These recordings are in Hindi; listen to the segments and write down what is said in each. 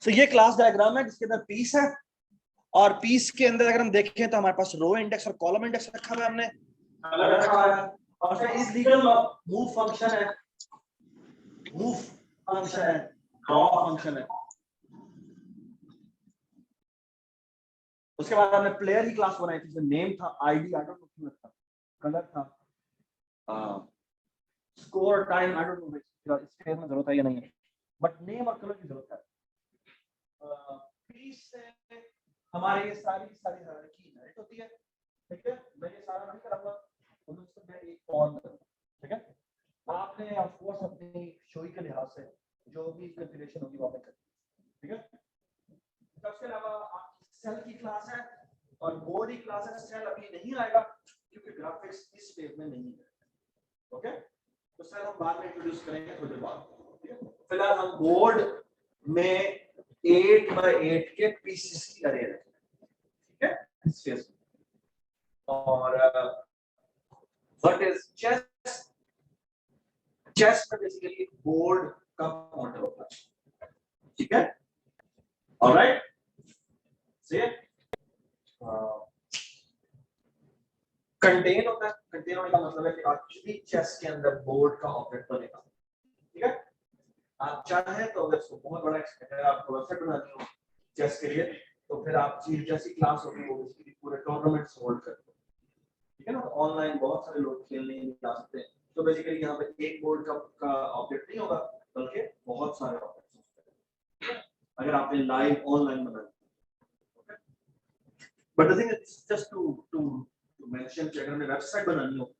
सो ये क्लास डायग्राम है जिसके अंदर पीस है, और पीस के अंदर अगर हम देखें तो हमारे पास रो इंडेक्स और कॉलम इंडेक्स रखा हुआ है हमने, अलग रखा हुआ है। और फिर इस लीगल मूव फंक्शन है, मूव फंक्शन है, ड्रॉ फंक्शन है। उसके बाद हमने प्लेयर की क्लास बनाई थी जिसमें नेम था, आईडी आई डोंट नो क्यों था, कलर था, score, time I don't know इस केस में जरूरत है या नहीं है, बट नेम और कलर की जरूरत है। पीस से हमारे ये सारी हायरार्की इनहेरिट होती है, ठीक है। मैं ये सारा नहीं करूंगा, तो मैं एक कॉल करूंगा, ठीक है। आपने ऑफ कोर्स अपनी शोई के लिहाज से जो भी कॉन्फ़िगरेशन होगी वो आपने करनी, ठीक है। सबसे अलावा आपकी सेल की क्लास है और बोर्ड की क्लास है। सेल अभी नहीं आएगा क्योंकि ग्राफिक्स इस फेज में नहीं है, ओके। तो सेल हम बाद में इंट्रोड्यूस करेंगे थोड़ी देर बाद, ठीक है। फिलहाल हम बोर्ड में 8 बाय 8 के पीसेस की अरे रखें, ठीक है, इस फेज में। और व्हाट इज चेस? चेस में बेसिकली बोर्ड का काउंटर होता है, ठीक है। ऑलराइट, से कंटेन होता है। कंटेन होने का मतलब है कि एक्चुअली चेस के अंदर बोर्ड का ऑब्जेक्ट बनेगा, ठीक है। आप चाहें तो अगर इसको बहुत बड़ा एक्सपेक्ट आपको वेबसाइट बनानी हो चेस के लिए, तो फिर आप चीज जैसी क्लास होगी वो बेसिकली पूरे टूर्नामेंट्स होल्ड करते हैं, ठीक है ना। तो ऑनलाइन बहुत सारे लोग खेलने जा सकते हैं। तो बेसिकली यहाँ पे एक बोर्ड का ऑब्जेक्ट नहीं होगा बल्कि बहुत सारे ऑब्जेक्ट्स होंगे अगर आपने लाइव ऑनलाइन बनाया, okay. But the thing is just to mention कि अगर हमें वेबसाइट बनानी हो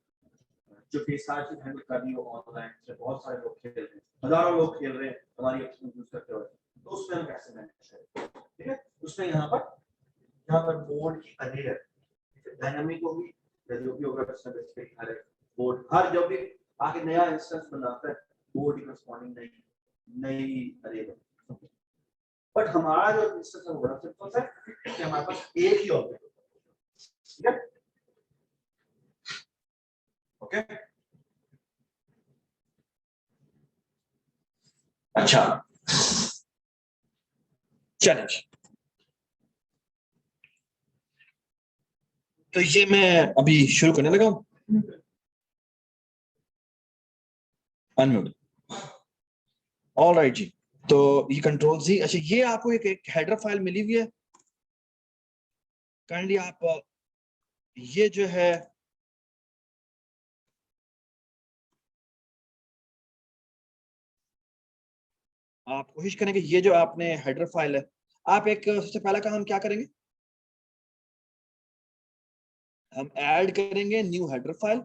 जो कि सारी चीज हैंडल करनी हो ऑनलाइन, से बहुत सारे लोग खेल रहे हैं, हजारों लोग खेल रहे हैं हमारी एप्लीकेशन यूज करते हुए, तो उसमें हम कैसे मैनेज करें, ठीक है। उसमें यहाँ पर बोर्ड की अरे है, डायनामिक होगी जो भी होगा, उसमें बेसिकली हर बोर्ड हर जो भी आगे नया इंस्टेंस बनाता है बोर्ड की करस्पॉन्डिंग नई अरे है। बट हमारा जो इंस्टेंस है वो बड़ा सिंपल है कि हमारे पास एक ही ऑब्जेक्ट है, ठीक है, ओके। अच्छा, चैलेंज। तो ये मैं अभी शुरू करने लगा हूं, अनम्यूट। ऑलराइट जी, तो ये कंट्रोल जी। अच्छा, ये आपको एक हेडर फाइल मिली हुई है, काइंडली आप ये जो है आप कोशिश करेंगे, ये जो आपने हेडर फाइल है, आप एक सबसे पहला काम हम क्या करेंगे, हम ऐड करेंगे new header file,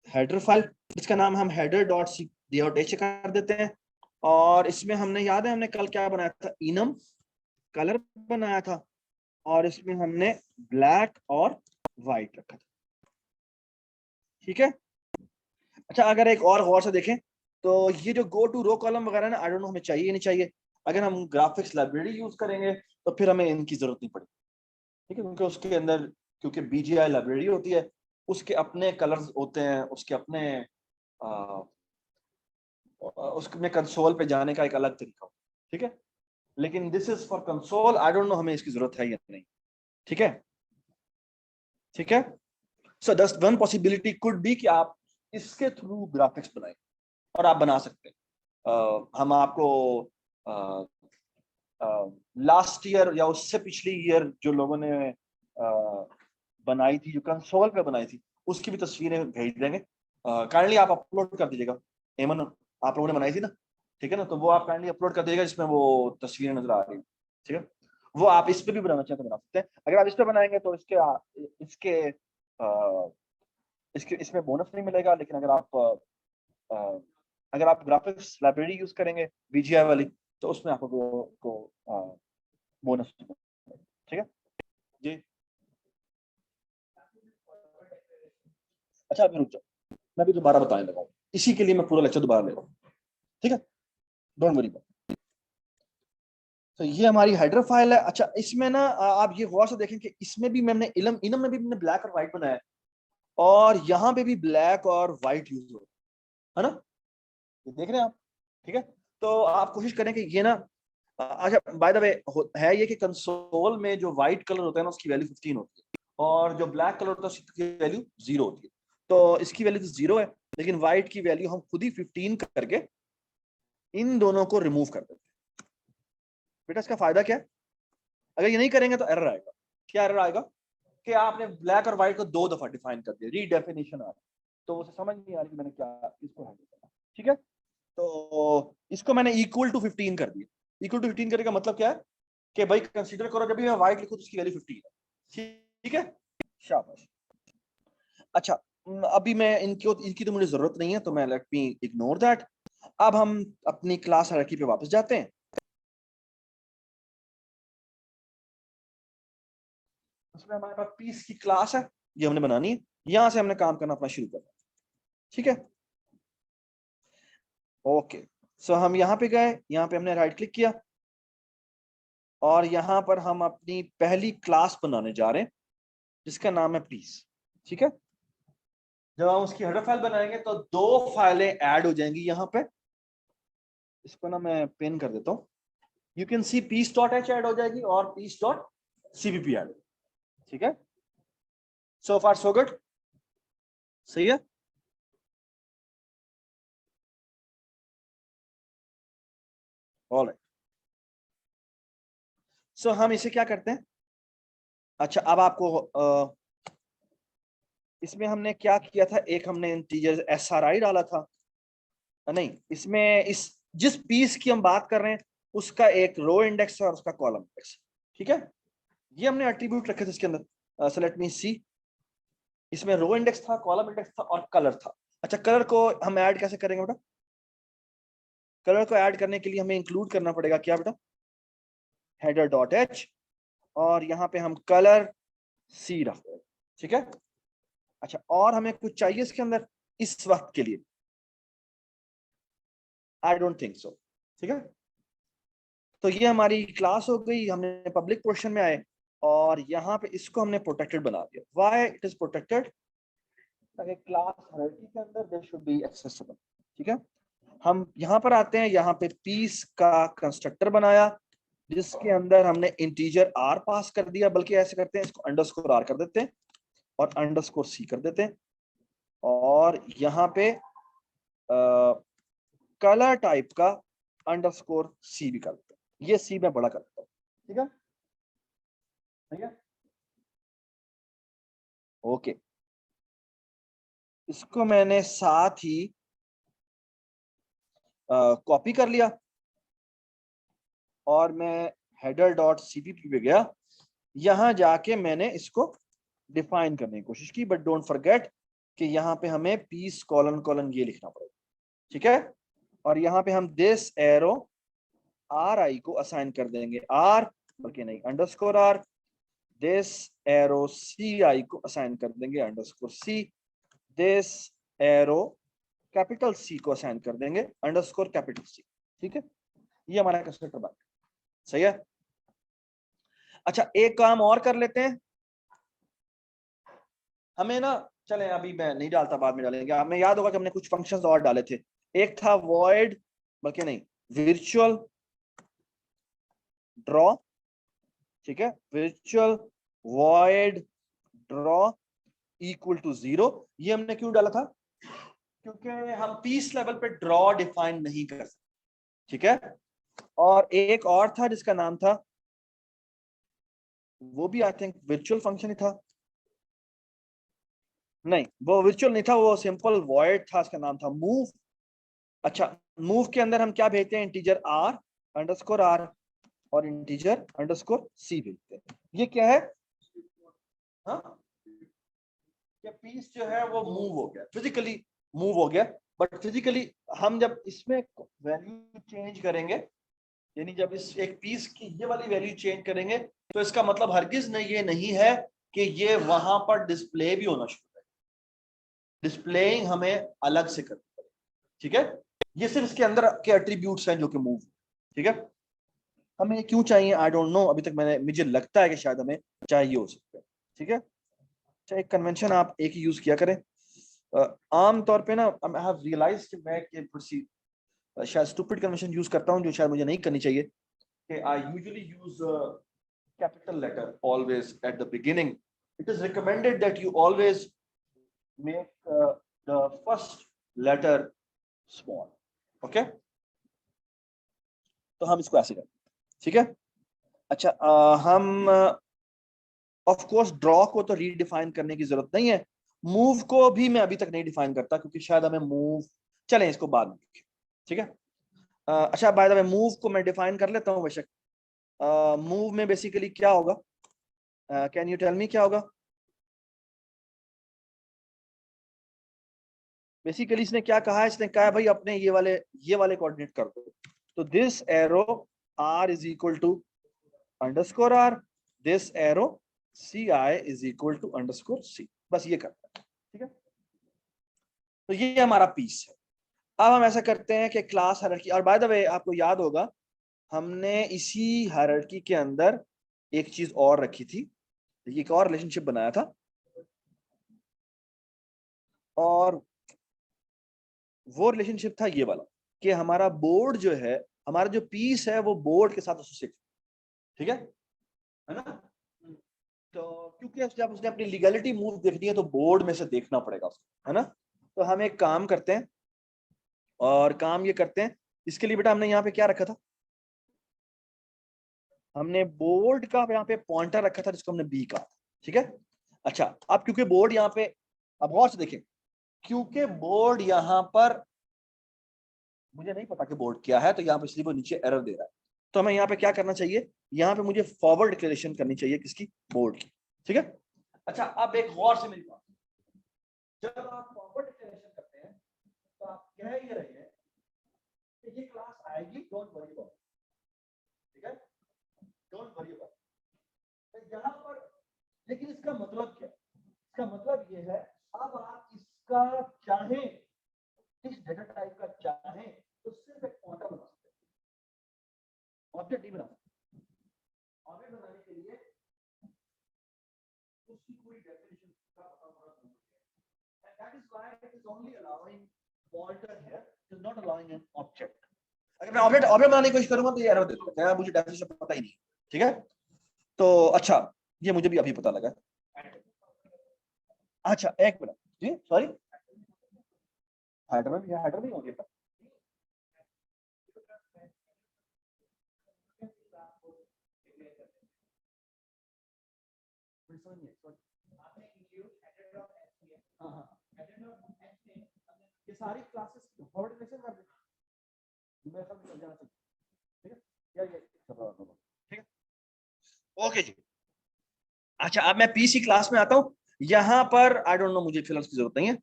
header file इसका नाम हम header.c.h कर देते हैं। और इसमें हमने याद है हमने कल क्या बनाया था, इनम कलर बनाया था, और इसमें हमने ब्लैक और व्हाइट रखा था, ठीक है। अच्छा, अगर एक और गौर से देखें तो ये जो गो टू रो कॉलम वगैरह ना, आई डोंट नो हमें चाहिए नहीं चाहिए। अगर हम ग्राफिक्स लाइब्रेरी यूज करेंगे तो फिर हमें इनकी जरूरत नहीं पड़ेगी, ठीक है, क्योंकि उसके अंदर क्योंकि बीजीआई लाइब्रेरी होती है, उसके अपने कलर्स होते हैं, उसके अपने उसमें कंसोल पे जाने का एक अलग तरीका होता है, ठीक है। लेकिन this is for console, I don't know हमें इसकी जरूरत है या नहीं, ठीक है, ठीक है। सो दस वन पॉसिबिलिटी कुड बी कि आप इसके थ्रू ग्राफिक्स बनाएं, और आप बना सकते हैं। हम आपको लास्ट ईयर या उससे पिछली ईयर जो लोगों ने बनाई थी, जो कंसोल पे बनाई थी, उसकी भी तस्वीरें भेज देंगे। काइंडली आप अपलोड कर दीजिएगा, एमन आप लोगों ने बनाई थी ना, ठीक है ना, तो वो आप काइंडली अपलोड कर दीजिएगा जिसमें वो तस्वीरें नजर आ रही है, ठीक है। वो आप इस पे भी बनाना चाहते हैं बना सकते हैं। अगर आप इस पे बनाएंगे तो इसके इसके इसमें बोनस नहीं मिलेगा, लेकिन अगर आप ग्राफिक्स लाइब्रेरी यूज करेंगे बीजीआई वाली, तो उसमें आपको बोनस, ठीक है जी। अच्छा, अभी रुक जाओ, मैं भी दोबारा बताने लगा हूँ, इसी के लिए मैं पूरा लेक्चर दोबारा ले रहा हूँ, ठीक है, डोंट वरी। तो ये हमारी हेडर फाइल है। अच्छा, इसमें ना आप ये गौर से देखें कि इसमें भी मैंने इनम में भी मैंने ब्लैक और व्हाइट बनाया है, और यहाँ पे भी ब्लैक और व्हाइट यूज हो, है ना, ये देख रहे हैं आप। ठीक है, तो आप कोशिश करें कि ये ना, अच्छा बाय द वे है ये कि कंसोल में जो व्हाइट कलर होता है ना उसकी वैल्यू 15 होती है, और जो ब्लैक कलर होता है उसकी वैल्यू 0 होती है। तो इसकी वैल्यू तो 0 है, लेकिन व्हाइट की वैल्यू हम खुद ही 15 करके इन दोनों को रिमूव कर देते हैं। बेटा इसका फायदा क्या है? अगर ये नहीं करेंगे तो एरर आएगा। क्या एरर आएगा? कि आपने ब्लैक और व्हाइट को 2 दफा डिफाइन कर दिया, रीडेफिनेशन आ रहा है, तो उसे समझ नहीं आ रही कि मैंने क्या इसको हैंडल करना। ठीक है, तो इसको मैंने इक्वल टू 15 कर दिया। इक्वल टू 15 करने का मतलब क्या है कि भाई कंसीडर करो जब भी मैं व्हाइट लिखूं तो उसकी वैल्यू 15 है। ठीक है, शाबाश। अच्छा, अभी मैं इनकी तो मुझे जरूरत नहीं है, तो मैं लेट मी इग्नोर दैट। अब हम अपनी क्लास हायरार्की पे वापस जाते हैं। उसमें हमारे पास पीस की क्लास है, ये हमने बनानी है। यहां से हमने काम करना अपना शुरू करना। ठीक है, ओके। सो हम यहाँ पे गए, यहाँ पे हमने राइट क्लिक किया, और यहाँ पर हम अपनी पहली क्लास बनाने जा रहे हैं जिसका नाम है पीस। ठीक है, जब हम उसकी हेडर फाइल बनाएंगे तो 2 फाइलें ऐड हो जाएंगी यहाँ पे। इसको ना मैं पिन कर देता हूँ। You can see piece dot h add हो जाएगी और पीस डॉट सीवीपी ऐड। ठीक है, सो फार सो गुड, सही है। ऑलराइट, सो हम इसे क्या करते हैं। अच्छा, अब आपको इसमें हमने क्या किया था, एक हमने इंटीजर एसआरआई डाला था। नहीं, इसमें इस जिस पीस की हम बात कर रहे हैं उसका एक रो इंडेक्स है और उसका कॉलम इंडेक्स। ठीक है, ये हमने एट्रीब्यूट रखे थे इसके अंदर। सो लेट मी सी, इसमें रो इंडेक्स था, कॉलम इंडेक्स था और कलर था। अच्छा, कलर को हम ऐड कैसे करेंगे बेटा? कलर को ऐड करने के लिए हमें इंक्लूड करना पड़ेगा क्या बेटा? हेडर डॉट एच, और यहाँ पे हम कलर सी रख रहे हैं। ठीक है, अच्छा, और हमें कुछ चाहिए इसके अंदर इस वक्त के लिए? I don't think so. ठीक है, तो ये हमारी क्लास हो गई, हमने पब्लिक पोर्शन में आए, और यहाँ पे इसको हमने प्रोटेक्टेड बना दिया। Why it is protected? ताकि क्लास हायरार्की के अंदर दे शुड बी एक्सेसिबल। ठीक है, हम यहाँ पर आते हैं, यहाँ पे पीस का कंस्ट्रक्टर बनाया जिसके अंदर हमने इंटीजर आर पास कर दिया, बल्कि ऐसे करते हैं, इसको अंडरस्कोर आर कर देते हैं और अंडरस्कोर सी कर देते हैं, और यहाँ पे कलर टाइप का अंडरस्कोर सी भी कर देते हैं। ये सी में बड़ा कर देता हूँ। ठीक है, ठीक है, ओके। इसको मैंने साथ ही कॉपी कर लिया, और मैं हेडर डॉट सीपीपी पे गया। यहां जाके मैंने इसको डिफाइन करने की कोशिश की, बट डोंट फॉरगेट कि यहाँ पे हमें पीस कॉलन कॉलन ये लिखना पड़ेगा। ठीक है, और यहाँ पे हम दिस एरो आर आई को असाइन कर देंगे आर, बल्कि नहीं underscore r. This arrow c i को असाइन कर देंगे underscore c. This arrow capital c को असाइन कर देंगे अंडरस्कोर कैपिटल सी। ठीक है, ये हमारा कंस्ट्रक्टर बन गया। सही है। अच्छा, एक काम और कर लेते हैं। हमें ना, चले अभी मैं नहीं डालता, बाद में डालेंगे। हमें याद होगा कि हमने कुछ फंक्शंस और डाले थे। एक था वॉइड, बल्कि नहीं, विर्चुअल ड्रॉ। ठीक है, विर्चुअल वॉइड ड्रॉ इक्वल टू 0। ये हमने क्यों डाला था? क्योंकि हम पीस लेवल पे ड्रॉ डिफाइन नहीं कर सकते। ठीक है, और एक और था जिसका नाम था, वो भी आई थिंक वर्चुअल फंक्शन ही था। नहीं, वो वर्चुअल नहीं था, वो सिंपल वॉइड था, उसका नाम था मूव। अच्छा, मूव के अंदर हम क्या भेजते हैं? इंटीजर आर अंडरस्कोर आर और इंटीजर अंडरस्कोर सी भेजते हैं। ये क्या है? हाँ, कि पीस जो है वो मूव हो गया, फिजिकली मूव हो गया। बट फिजिकली हम जब इसमें वैल्यू चेंज करेंगे, यानी जब इस एक पीस की ये वाली वैल्यू चेंज करेंगे, तो इसका मतलब हरगिज नहीं, ये नहीं है कि ये वहां पर डिस्प्ले भी होना शुरू है। डिस्प्लेइंग हमें अलग से करनी पड़ेगी। ठीक है, ये सिर्फ इसके अंदर के एट्रीब्यूट्स हैं जो कि मूव। ठीक है, हमें क्यों चाहिए आई डोंट नो, अभी तक मैंने, मुझे लगता है कि शायद हमें चाहिए हो सकता है। ठीक है, अच्छा, एक कन्वेंशन आप एक ही यूज किया करें। आम तौर पे ना, आई हैव रियलाइज्ड कि मैं कि थोड़ी सी शायद स्टूपिड कन्वेंशन यूज करता हूं जो शायद मुझे नहीं करनी चाहिए, कि I usually use capital letter always at the beginning. It is recommended that you always make the first letter small. Okay? तो हम इसको ऐसे करें, ठीक है। अच्छा, हम ऑफ कोर्स ड्रॉ को तो रीडिफाइन करने की जरूरत नहीं है, मूव को भी मैं अभी तक नहीं डिफाइन करता क्योंकि शायद हमें मूव, चलें इसको बाद में, ठीक है। अच्छा, बाय द वे मूव को मैं डिफाइन कर लेता हूँ बेशक। मूव में बेसिकली क्या होगा, कैन यू टेल मी क्या होगा? बेसिकली इसने क्या कहा है, इसने कहा है भाई अपने ये वाले कोऑर्डिनेट कर दो। तो this arrow r is equal to underscore r, this arrow ci is equal to underscore c, बस ये करता है, ठीक है। तो ये हमारा पीस है। अब हम ऐसा करते हैं कि क्लास हायरार्की, और बाय द वे आपको याद होगा हमने इसी हायरार्की के अंदर एक चीज और रखी थी, एक और रिलेशनशिप बनाया था, और वो रिलेशनशिप था ये वाला कि हमारा बोर्ड जो है, हमारा जो पीस है वो बोर्ड के साथ एसोसिएट, ठीक है ना। तो क्योंकि जब उसने अपनी लीगलिटी मूव देखनी है तो बोर्ड में से देखना पड़ेगा उसको, है ना। तो हम एक काम करते हैं, और काम ये करते हैं, इसके लिए बेटा हमने यहाँ पे क्या रखा था, हमने बोर्ड का यहाँ पे पॉइंटर रखा था जिसको हमने बी कहा, ठीक है। अच्छा, अब क्योंकि बोर्ड यहाँ पे, अब गौर से देखें, क्योंकि बोर्ड यहाँ पर मुझे नहीं पता कि बोर्ड क्या है, तो यहाँ पे इसलिए वो नीचे एरर दे रहा है। तो हमें यहाँ पे क्या करना चाहिए, यहाँ पे मुझे फॉरवर्ड डिक्लेरेशन करनी चाहिए किसकी, बोर्ड की, ठीक है। अच्छा, अब एक गौर से मेरी बात, जब आप फॉरवर्ड डिक्लेरेशन करते हैं तो आप कह ये रहे हैं कि ये क्लास आएगी, डोंट वरी अबाउट, ठीक है, डोंट वरी अबाउट। तो यहाँ पर लेकिन इसका मतलब क्या है, इसका मतलब ये है अब आप इसका चाहें, इस डेटा टाइप का चाहें तो सिर्फ एक पॉइंटर बना सकते हैं, ऑब्जेक्ट नहीं बना सकते। ऑब्जेक्ट बनाने के लिए उसकी पूरी डेफिनेशन का पता होना जरूरी है, and that is why it is only allowing pointer here, it is not allowing an object. अगर मैं ऑब्जेक्ट बनाने की कोशिश करूंगा तो ये एरर देता है, मुझे डेफिनेशन पता ही नहीं, ठीक है। तो अच्छा, ये मुझे भी अभी पता लगा। अच्छा एक मिनट जी, सॉरी, हेडर नहीं हो गया था। ये सारी क्लासेस फॉरवर्ड डिक्लेरेशन कर दें, मैं सब निकल जाना चाहिए, ठीक है यार, ये ठीक है, ओके जी। अच्छा, अब मैं पीसी क्लास में आता हूं, यहां पर आई डोंट नो, मुझे फिलहाल की जरूरत नहीं है,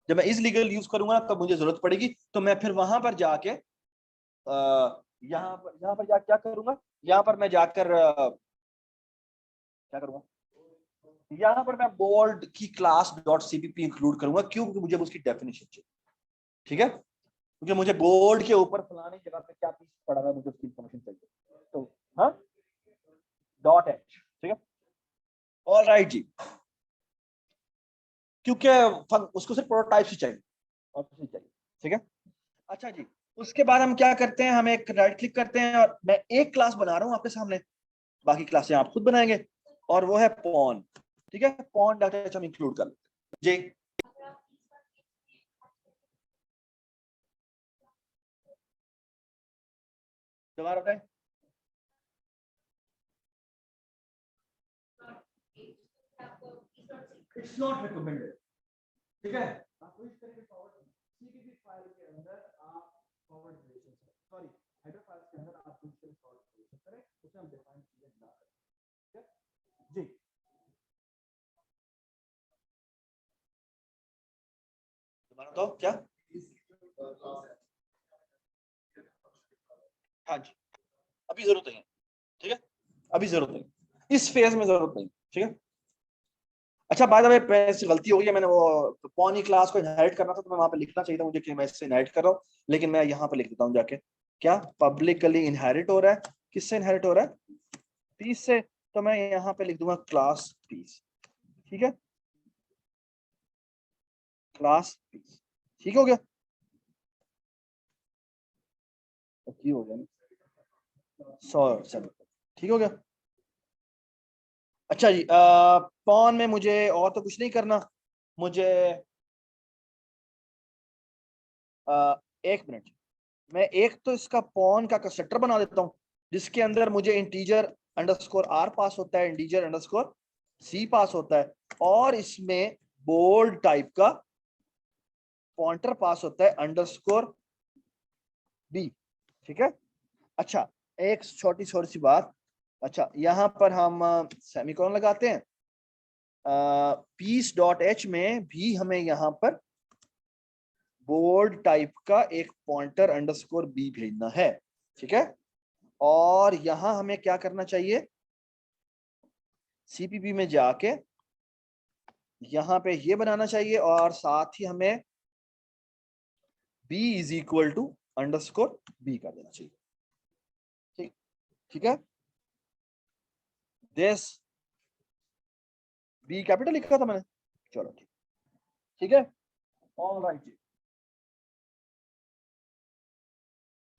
जब मैं इस लीगल यूज करूंगा तब मुझे जरूरत पड़ेगी, तो मैं फिर वहां पर जाके यहाँ पर जा क्या करूंगा, यहाँ पर मैं जाकर क्या करूंगा, यहाँ पर मैं बोर्ड की क्लास डॉट सीपीपी इंक्लूड करूंगा, क्यों, क्योंकि मुझे उसकी डेफिनेशन चाहिए, ठीक है, क्योंकि मुझे बोर्ड के ऊपर फलानी जगह पे क्या पीस पड़ा है मुझे उसकी इंफॉर्मेशन चाहिए, तो हाँ डॉट एच, ठीक है, ऑल राइट जी, क्योंकि उसको सिर्फ प्रोटोटाइप ही चाहिए और कुछ नहीं चाहिए, ठीक है। अच्छा जी, उसके बाद हम क्या करते हैं, हम एक राइट क्लिक करते हैं, और मैं एक क्लास बना रहा हूँ आपके सामने, बाकी क्लासें आप खुद बनाएंगे, और वो है पॉन, ठीक है, पॉन डाटा हम इंक्लूड कर लेते हैं जी। दोबारा बताएं, इट्स नॉट रिकमेंडेड, ठीक है। आप इस तरह के फॉरवर्ड सीपीपी फाइल के अंदर आप forward relation, sorry header file के अंदर आप कुछ फॉरवर्ड रिलेशन करें, उसमें हम डिफाइन चीजें ना करें, ठीक है जी। दोबारा तो क्या, हाँ जी, अभी जरूरत नहीं है, ठीक है, अभी जरूरत नहीं, इस फेज में जरूरत नहीं, ठीक है। अच्छा, बाय द वे मेरे गलती हो गई है, मैंने वो पॉनी क्लास को इनहेरिट करना था तो मैं वहां पे लिखना चाहिए था मुझे कि मैं इससे इनहेरिट कर रहा हूँ, लेकिन मैं यहाँ पे लिख देता हूँ जाके, क्या पब्लिकली इनहेरिट हो रहा है, किससे इनहेरिट हो रहा है, पीस से, तो मैं यहाँ पे लिख दूंगा क्लास पीस, ठीक है, क्लास पीस, ठीक हो गया। की हो गया 100 ठीक हो गया। अच्छा जी, पॉन में मुझे और तो कुछ नहीं करना। मुझे एक मिनट, मैं एक तो इसका पॉन का कंस्ट्रक्टर बना देता हूं जिसके अंदर मुझे इंटीजर अंडरस्कोर आर पास होता है, इंटीजर अंडरस्कोर सी पास होता है, और इसमें बोल्ड टाइप का पॉइंटर पास होता है अंडरस्कोर बी। ठीक है। अच्छा, एक छोटी छोटी सी बात। अच्छा, यहां पर हम सेमीकोलन लगाते हैं। पीस डॉट एच में भी हमें यहां पर बोर्ड टाइप का एक पॉइंटर अंडरस्कोर बी भेजना है। ठीक है। और यहां हमें क्या करना चाहिए, सीपीपी में जाके यहां पे ये बनाना चाहिए, और साथ ही हमें b is equal to underscore b कर देना चाहिए। ठीक, ठीक है। दिस बी कैपिटल लिखा था मैंने, चलो ठीक, ठीक है। ऑल राइट जी,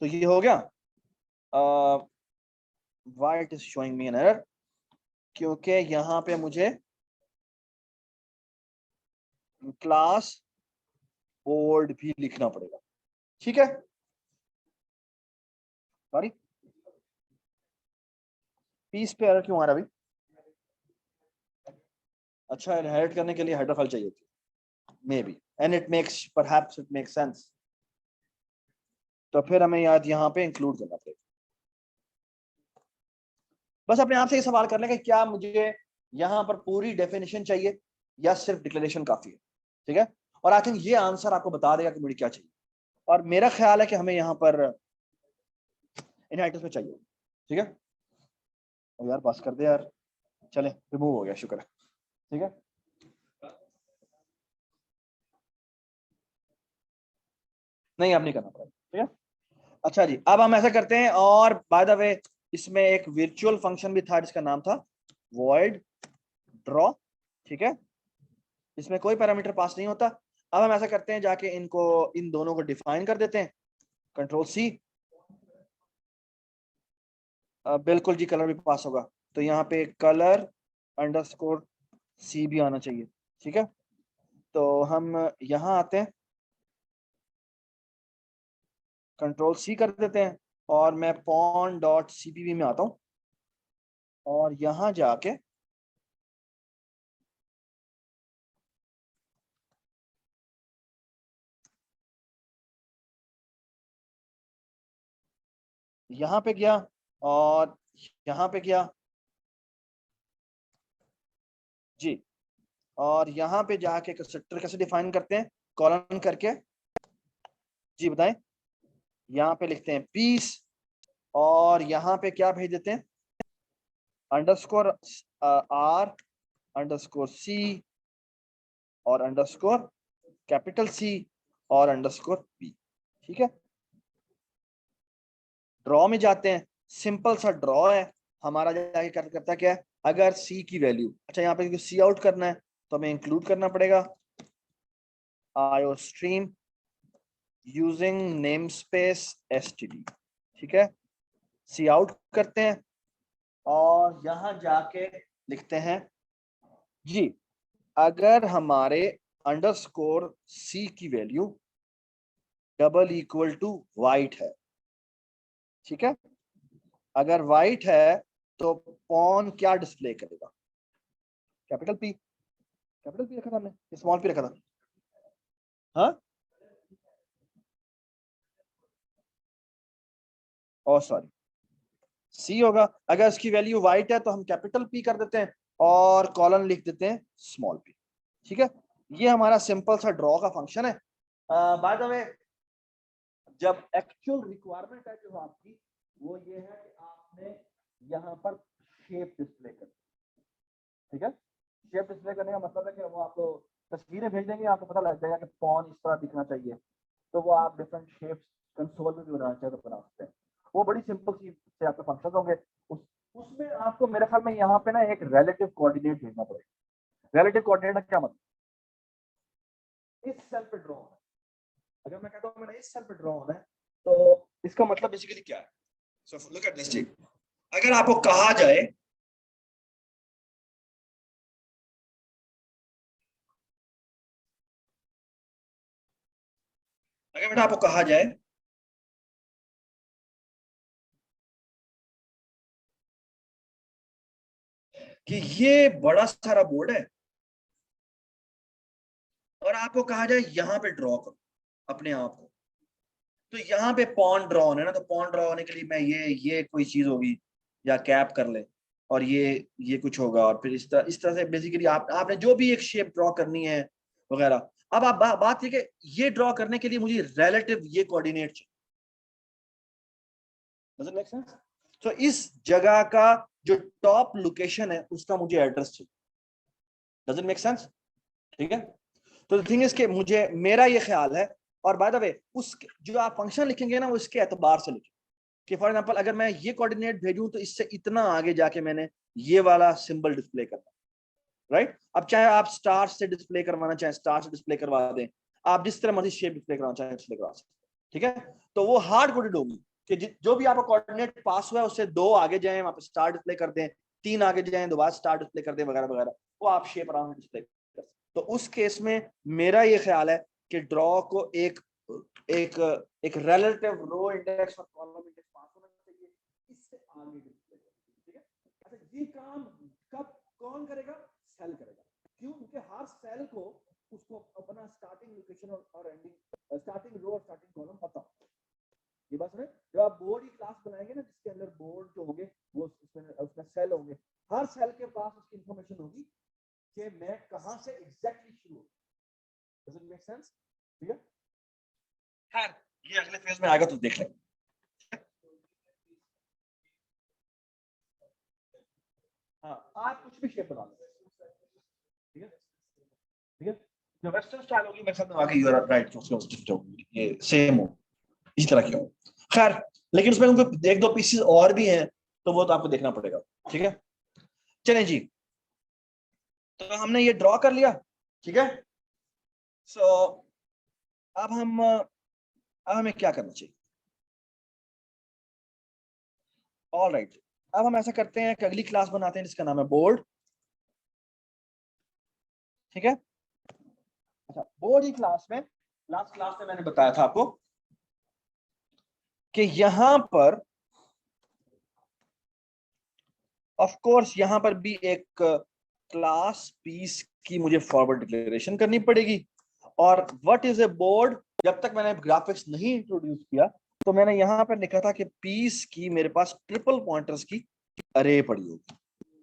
तो ये हो गया। Why it is showing me an error, क्योंकि यहां पे मुझे क्लास बोर्ड भी लिखना पड़ेगा। ठीक है, सॉरी, पीस पे एरर क्यों आ रहा है अभी? अच्छा, इनहेरिट करने के लिए हेडर फाइल चाहिए थी, may be, and it makes perhaps it makes sense. तो फिर हमें याद यहाँ पे इंक्लूड करना पड़ेगा। बस अपने आप से ये सवाल कर लें कि क्या मुझे यहाँ पर पूरी डेफिनेशन चाहिए या सिर्फ डिक्लेरेशन काफी है। ठीक है, और आई थिंक ये आंसर आपको बता देगा कि मुझे क्या चाहिए, और मेरा ख्याल है कि हमें यहाँ पर इनहेरिटेंस में चाहिए। ठीक है, और यार बस कर दे यार, चले, रिमूव हो गया, शुक्र है। ठीक है, नहीं अब नहीं करना पड़ेगा। ठीक है। अच्छा जी, अब हम ऐसा करते हैं, और बाय द वे इसमें एक वर्चुअल फंक्शन भी था जिसका नाम था void draw। ठीक है, इसमें कोई पैरामीटर पास नहीं होता। अब हम ऐसा करते हैं, जाके इनको, इन दोनों को डिफाइन कर देते हैं, कंट्रोल सी। बिल्कुल जी, कलर भी पास होगा, तो यहाँ पे कलर अंडरस्कोर सी भी आना चाहिए। ठीक है, तो हम यहाँ आते हैं, कंट्रोल सी कर देते हैं, और मैं पॉन डॉट सीपीपी में आता हूँ, और यहाँ जाके यहाँ पे गया, और यहाँ पे गया जी, और यहाँ पे जाके कंस्ट्रक्टर कैसे डिफाइन करते हैं, कॉलन करके जी, बताएं। यहाँ पे लिखते हैं पीस, और यहाँ पे क्या भेज देते हैं, अंडरस्कोर आर, अंडरस्कोर सी, और अंडरस्कोर कैपिटल सी, और अंडरस्कोर बी। ठीक है, ड्रॉ में जाते हैं, सिंपल सा ड्रॉ है हमारा, जाके करता क्या है, अगर सी की वैल्यू, अच्छा यहाँ पे सी आउट करना है तो हमें इंक्लूड करना पड़ेगा IO stream using namespace std। ठीक है, सी आउट करते हैं, और यहां जाके लिखते हैं जी, अगर हमारे अंडरस्कोर सी की value double equal to white है। ठीक है, अगर वाइट है तो पॉन क्या डिस्प्ले करेगा, कैपिटल पी, कैपिटल पी रखा था हमने, स्मॉल पी रखा था, हाँ, और सॉरी, सी होगा। अगर इसकी वैल्यू वाइट है तो हम कैपिटल पी कर देते हैं, और कॉलन लिख देते हैं स्मॉल पी। ठीक है, ये हमारा सिंपल सा ड्रॉ का फंक्शन है। बाय द वे, जब एक्चुअल रिक्वायरमेंट है जो आपकी, वो ये है कि आपने यहाँ पर शेप डिस्प्ले कर, ठीक है, शेप डिस्प्ले करने का मतलब है कि वो आपको तस्वीरें भेज देंगे, आपको पता लग जाएगा कि पॉन इस तरह दिखना चाहिए, तो वो आप डिफरेंट शेप्स कंसोल में भी बनाना चाहे तो बना सकते हैं। वो बड़ी सिंपल सी से आपके फंक्शन होंगे। उसमें आपको मेरे ख्याल में यहाँ पे ना एक रिलेटिव कोऑर्डिनेट भेजना पड़ेगा। रिलेटिव कोऑर्डिनेट का क्या मतलब, इस सेल पे ड्रॉ होना है। अगर मैं कहता हूँ मैंने इस सेल पे ड्रॉ होना है, तो इसका मतलब बेसिकली क्या है? So look at this thing, अगर आपको कहा जाए अगर बेटा आपको कहा जाए कि ये बड़ा सारा बोर्ड है और आपको कहा जाए यहां पे ड्रॉ करो अपने आप को, तो यहाँ पे पॉन्ड ड्रॉ होना है ना, तो पॉन्ड ड्रॉ होने के लिए मैं ये कोई चीज होगी या कैप कर ले, और ये कुछ होगा, और फिर इस तरह से बेसिकली आपने जो भी एक शेप ड्रॉ करनी है वगैरह। अब आप बात ये कि ये ड्रॉ करने के लिए मुझे रिलेटिव ये कोऑर्डिनेट चाहिए। Does it make sense? तो इस जगह का जो टॉप लोकेशन है उसका मुझे एड्रेस चाहिए। Does it make sense? ठीक है, तो थिंग इज के मुझे मेरा ये ख्याल है, और बाय द वे उस जो आप फंक्शन लिखेंगे ना वो इसके एतबार से लिखें कि फॉर एग्जांपल अगर मैं ये कोऑर्डिनेट भेजूं तो इससे इतना आगे जाके मैंने ये वाला सिंबल डिस्प्ले करना, राइट? अब चाहे आप स्टार से डिस्प्ले करवाना चाहे स्टार से डिस्प्ले करवा दें, आप जिस तरह मर्जी शेप डिस्प्ले करवाना चाहे डिस्प्ले करवा सकते, ठीक है? तो वो हार्ड कोडेड होगी कि जो भी आपका कोऑर्डिनेट पास हुआ है उससे 2 आगे जाएं, वहां पे स्टार डिस्प्ले कर दें, 3 आगे जाएं, दोबारा स्टार डिस्प्ले कर दें, वगैरह वगैरह, वो आप शेप अराउंड डिस्प्ले कर सकते। तो उस केस में मेरा ये ख्याल है कि ड्रॉ को एक एक एक रिलेटिव रो इंडेक्स और कॉलम इंडेक्स पास होना चाहिए, इससे आगे डिस्प्ले, ठीक है? अच्छा, ये काम कब कौन करेगा? सेल करेगा। क्यों? क्योंकि हर सेल को उसको अपना स्टार्टिंग लोकेशन और एंडिंग, स्टार्टिंग रो और स्टार्टिंग कॉलम पता होता है। ये बात सुने, जब आप बोर्ड की क्लास बनाएंगे ना जिसके अंदर बोर्ड जो होंगे वो उसमें सेल होंगे, हर सेल के पास उसकी इंफॉर्मेशन होगी कि मैं कहां से एग्जैक्टली शुरू। Does it make sense? ठीक है, खैर ये अगले फेज में आएगा तो देख लेंगे। हाँ, आप कुछ भी शेप बना लो, ठीक है, ठीक है। जो वेस्टर्न स्टाइल होगी मेरे साथ में आके यू आर राइट, ये सेम हो, इसी तरह की हो। खैर लेकिन उसमें उनको एक दो पीसेस और भी हैं तो वो तो आपको देखना पड़ेगा, ठीक है? चलें जी, तो हमने ये ड्रॉ कर लिया, ठीक है? सो अब हमें क्या करना चाहिए? ऑल राइट, अब हम ऐसा करते हैं कि अगली क्लास बनाते हैं जिसका नाम है बोर्ड, ठीक है? अच्छा, बोर्ड की क्लास में लास्ट क्लास में मैंने बताया था आपको कि यहां पर ऑफ कोर्स यहां पर भी एक क्लास पीस की मुझे फॉरवर्ड डिक्लेरेशन करनी पड़ेगी, और व्हाट इज ए बोर्ड, जब तक मैंने ग्राफिक्स नहीं इंट्रोड्यूस किया तो मैंने यहां पर लिखा था कि पीस की मेरे पास ट्रिपल पॉइंटर्स की अरे पड़ी होगी,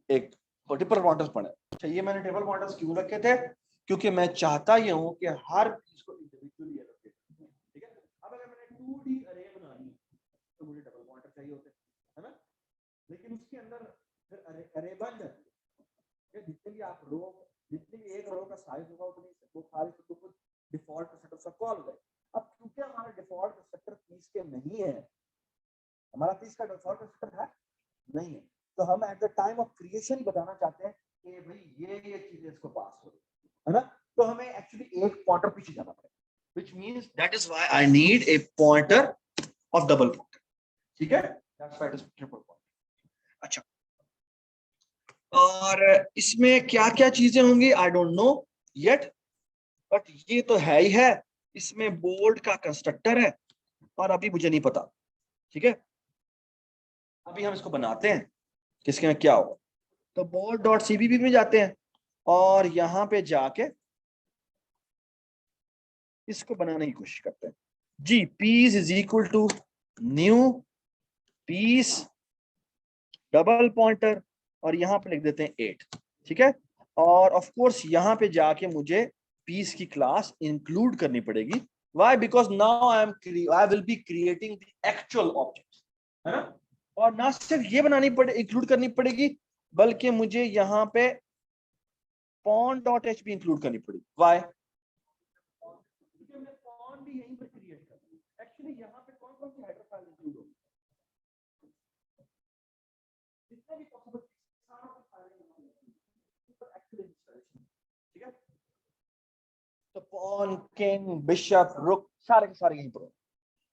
एक ट्रिपल पॉइंटर्स पड़े। अच्छा, ये मैंने ट्रिपल पॉइंटर्स क्यों रखे थे? क्योंकि मैं चाहता ये हूं कि हर पीस को इंडिविजुअली एलोकेट, ठीक है? अब अगर मैंने 2D अरे बनानी तो मुझे डबल पॉइंटर चाहिए होते, है ना? लेकिन उसके अंदर फिर अरे बन जाती है, जितने भी आप रो, जितनी भी एक रो का साइज होगा उतनी वो खाली तो कुछ डिफॉल्ट कंस्ट्रक्टर सब कॉल हो जाए। अब क्योंकि हमारा डिफॉल्ट कंस्ट्रक्टर पीस के नहीं है, हमारा पीस का डिफॉल्ट कंस्ट्रक्टर है नहीं है, तो हम at the time of creation ही बताना चाहते हैं कि भाई ये चीजें इसको पास हो, है ना? तो हमें एक्चुअली एक पॉइंटर पीछे जाना पड़ेगा, which means that is why I need a pointer of double pointer, ठीक है? That's why it is triple pointer. अच्छा, और इसमें क्या क्या चीजें होंगी I don't know yet, but ये तो है ही है, इसमें बोर्ड का कंस्ट्रक्टर है और अभी मुझे नहीं पता, ठीक है? अभी हम इसको बनाते हैं किसके में क्या होगा। तो बोर्ड डॉट सीबीपी में जाते हैं और यहां पे जाके इसको बनाने की कोशिश करते हैं जी। Piece is equal to new piece double pointer और यहां पे लिख देते हैं 8, ठीक है? और ऑफ कोर्स यहां पे जाके मुझे पीस की क्लास इंक्लूड करनी पड़ेगी। Why? Because now I will be creating the actual object, है ना? और ना सिर्फ ये बनानी पड़े इंक्लूड करनी पड़ेगी, बल्कि मुझे यहाँ पे पॉन डॉट एच भी इंक्लूड करनी पड़ेगी। व्हाई? मैं पॉन भी यहीं पर क्रिएट कर रहा हूं। एक्चुअली यहाँ पे कौन कौन सी हेडर फाइल इंक्लूड होगी, जितने भी पॉसिबल सारा एक्चुअली इंस्टॉलेशन, ठीक है? तो पॉन, किंग, बिशप, रुक सारे के सारे यहीं पर,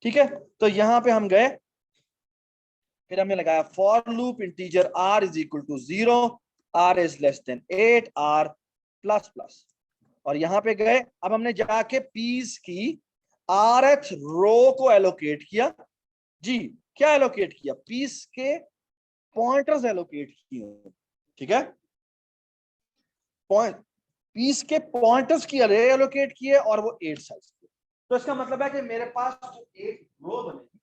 ठीक है, तो यहां पे हम गए, फिर हमने लगाया for loop integer r is equal to 0, r is less than 8, r plus plus, और यहां पे गए। अब हमने जाके पीस की rth रो को एलोकेट किया जी। क्या एलोकेट किया? पीस के पॉइंटर्स एलोकेट किए, ठीक है, पॉइंट पीस के पॉइंटर्स की अरे एलोकेट किए और वो 8 साइज के। तो इसका मतलब है कि मेरे पास जो एक रो बनेगी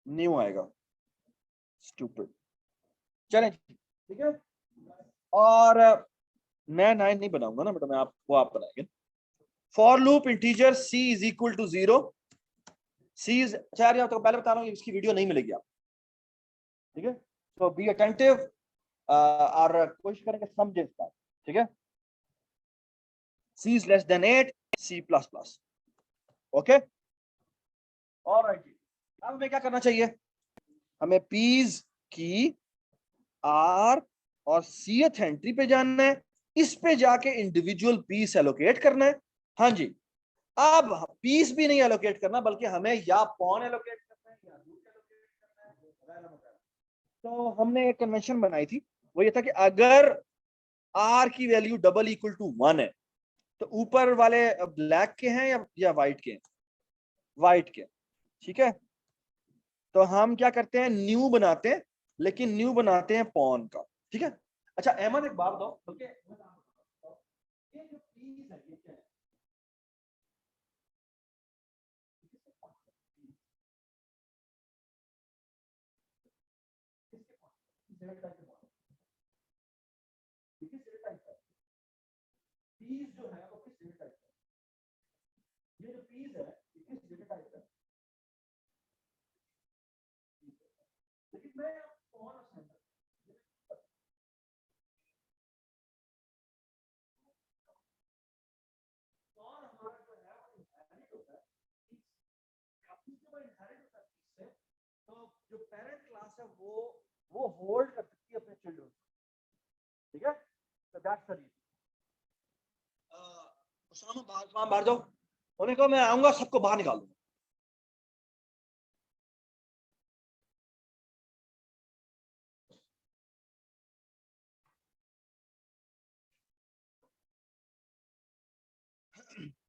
न्यू आएगा, स्टूपिड। चलें, ठीक है, और मैं 9 नहीं बनाऊंगा ना बेटा, मैं आपको आप बनाएंगे। For loop integer c is equal to 0, c is, चार यार तो पहले बता रहा हूं इसकी वीडियो नहीं मिलेगी आप, ठीक है, तो बी अटेंटिव और कोशिश करेंगे समझे इसका, ठीक है। c is less than 8, c plus plus, okay, alright. अब हमें क्या करना चाहिए? हमें पीज की आर और सीएथ एंट्री पे जानना है, इस पे जाके इंडिविजुअल पीस एलोकेट करना है। हाँ जी, अब पीस भी नहीं एलोकेट करना, बल्कि हमें या पॉन एलोकेट करना है या रूट एलोकेट करना है, वगैरह वगैरह। तो हमने एक कन्वेंशन बनाई थी, वो ये था कि अगर आर की वैल्यू डबल इक्वल टू 1 है तो ऊपर वाले ब्लैक के हैं या व्हाइट के हैं? व्हाइट के, ठीक है। तो हम क्या करते हैं, न्यू बनाते हैं, लेकिन न्यू बनाते हैं पॉन का, ठीक है। अच्छा अहमद एक बात बताओ, बल्कि ये जो पीस है ये क्या है? पीस जो है वो किस डेटा टाइप का? ये जो पीस है ये किस डेटा टाइप का? लेकिन मैं कौन सा कौन हमारा जो है वो इनहेरिट होता है, काफी जब इनहेरिट होता है इससे, तो जो पेरेंट क्लास है वो होल्ड कर सकती है अपने चिल्ड्रन, ठीक है। तो दैट्स द रीजन। उसामा बाहर जाओ, उन्हें कहा मैं आऊंगा सबको बाहर निकाल दूंगा।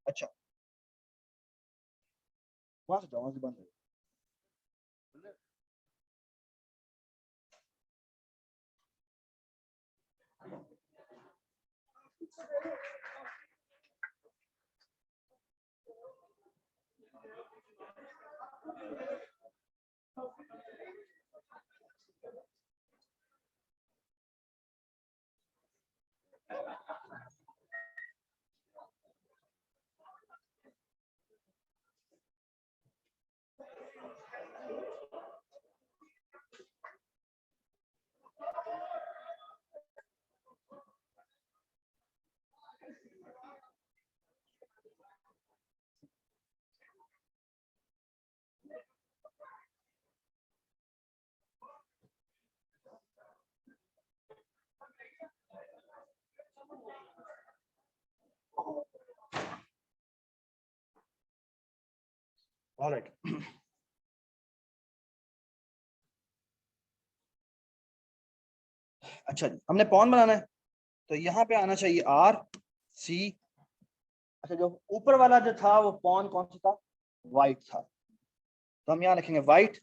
अच्छा वहां से जाओ, वहां से बंद है। ऑलराइट, अच्छा जी, हमने पॉन बनाना है, तो यहाँ पे आना चाहिए आर सी। अच्छा जो ऊपर वाला जो था वो पॉन कौन सा था? वाइट था, तो हम यहाँ लिखेंगे वाइट,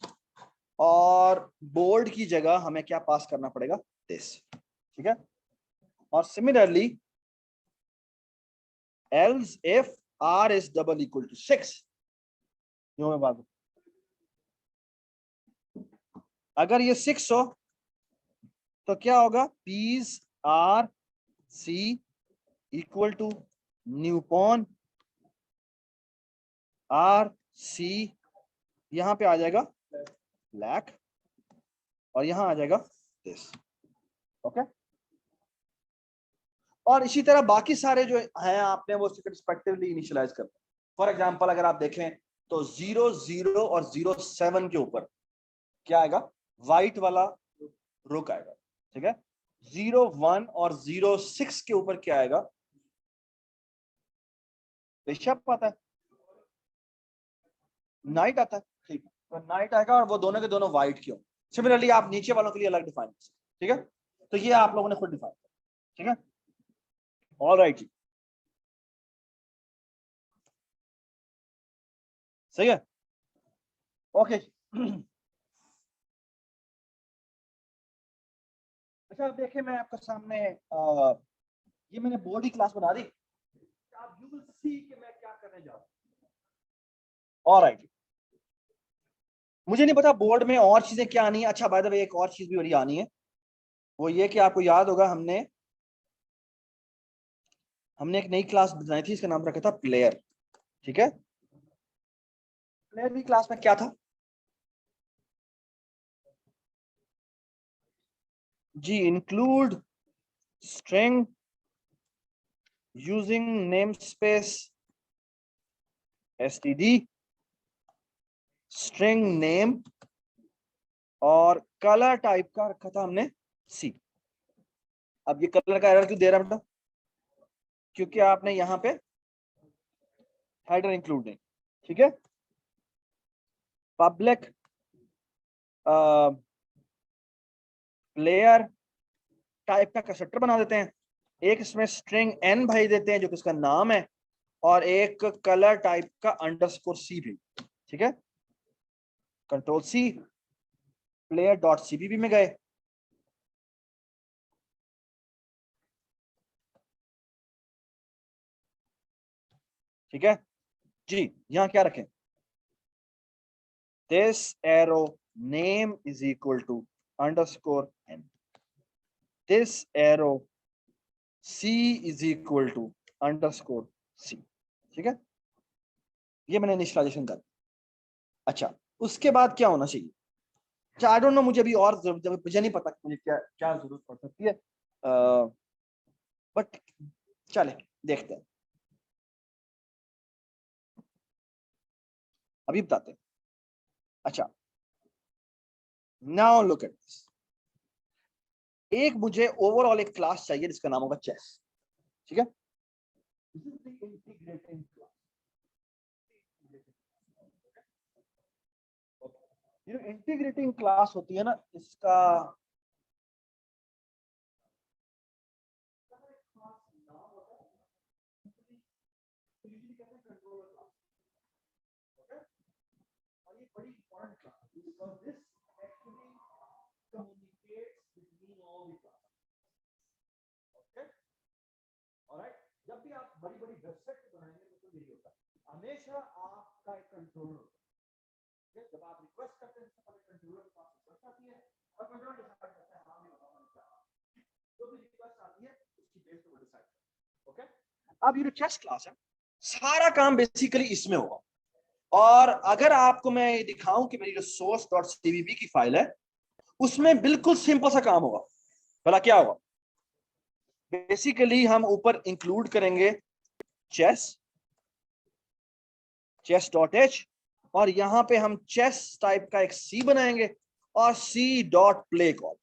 और बोल्ड की जगह हमें क्या पास करना पड़ेगा? दिस, ठीक है। और similarly else if r is double equal to 6, मैं बात, अगर ये 6 हो तो क्या होगा? Pieces r c equal to new pawn r c, यहां पे आ जाएगा ब्लैक और यहां आ जाएगा दिस, ओके। और इसी तरह बाकी सारे जो हैं आपने वो रिस्पेक्टिवली इनिशियलाइज करना। फॉर एग्जांपल अगर आप देखें तो 0 0 और 0 7 के ऊपर क्या आएगा? व्हाइट वाला रुक आएगा, ठीक है। 0 1 और 0 6 के ऊपर क्या आएगा? बिशप आता है, नाइट आता है, ठीक है, तो नाइट आएगा और वो दोनों के दोनों व्हाइट क्यों। सिमिलरली आप नीचे वालों के लिए अलग डिफाइन कर सकते, ठीक है, तो ये आप लोगों ने खुद डिफाइन किया, ठीक है, ऑलराइट जी, सही है, ओके। अच्छा अब देखिए मैं आपके सामने ये मैंने बोर्ड की क्लास बना दी, आप यू विल सी कि मैं क्या करने जा रहा हूं, ऑलराइट। मुझे नहीं पता बोर्ड में और चीजें क्या आनी है। अच्छा बाय द वे एक और चीज भी बड़ी आनी है, वो ये कि आपको याद होगा हमने एक नई क्लास बनाई थी, इसका नाम रखा था प्लेयर, ठीक है। प्लेयर की क्लास में क्या था जी, include string using namespace STD, string name, और कलर टाइप का रखा था हमने सी। अब ये कलर का एरर क्यों दे रहा है बेटा, क्योंकि आपने यहां पे हेडर इंक्लूड नहीं, ठीक है। पब्लिक प्लेयर टाइप का कंस्ट्रक्टर बना देते हैं, एक इसमें स्ट्रिंग एन भाई देते हैं जो कि इसका नाम है, और एक कलर टाइप का अंडरस्कोर सी भी, ठीक है। Control c, player dot CPP में गए, ठीक है जी। यहां क्या रखें, this arrow name is equal to underscore n, this arrow c is equal to underscore c, ठीक है, ये मैंने इनिशियलाइजेशन कर। अच्छा उसके बाद क्या होना चाहिए, अच्छा आई डोंट नो, मुझे अभी और मुझे नहीं पता मुझे क्या क्या जरूरत पड़ सकती है, बट चले देखते हैं, अभी बताते हैं। अच्छा नाउ लुक एट दिस, एक मुझे ओवरऑल एक क्लास चाहिए जिसका नाम होगा चेस, ठीक है। This is the integrating class. ये जो इंटीग्रेटिंग क्लास होती है ना, इसका और ये बड़ी इंपॉर्टेंट क्लास है because this actually communicates between all the classes, okay, alright. जब भी आप बड़ी बड़ी वेबसाइट बनाएंगे तो यही होता है, हमेशा आपका एक कंट्रोलर, जब आप रिक्वेस्ट करते हैं तो पहले कंट्रोलर के पास रिक्वेस्ट आती है और कंट्रोलर डिसाइड करता है हाँ मैं बताऊंगा क्या, जो भी रिक्वेस्ट आती है उसकी बेस पे वो डिसाइड करता है, ओके। अब ये जो चेस क्लास है सारा काम बेसिकली इसमें होगा, और अगर आपको मैं ये दिखाऊं कि मेरी जो source.cpp की फाइल है उसमें बिल्कुल सिंपल सा काम होगा, भला क्या होगा, बेसिकली हम ऊपर इंक्लूड करेंगे चेस, chess.h, और यहां पे हम चेस टाइप का एक सी बनाएंगे और सी डॉट प्ले कॉल,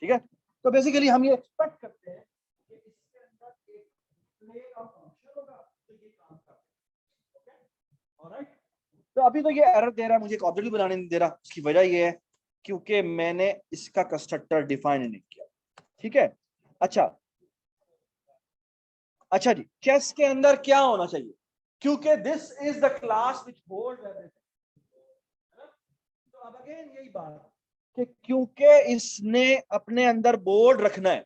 ठीक है। तो बेसिकली हम ये एक्सपेक्ट करते हैं कि इसके अंदर एक प्ले का फंक्शन होगा तो ये काम करता है, ओके, ऑलराइट। तो अभी तो ये एरर दे रहा है, मुझे एक ऑब्जेक्ट भी बनाने नहीं दे रहा, उसकी वजह ये है क्योंकि मैंने इसका कंस्ट्रक्टर डिफाइन नहीं किया, ठीक है। अच्छा अच्छा जी, चेस के अंदर क्या होना चाहिए, क्योंकि this is the class which holds everything, तो अब अगेन यही बात कि क्योंकि इसने अपने अंदर बोर्ड रखना है,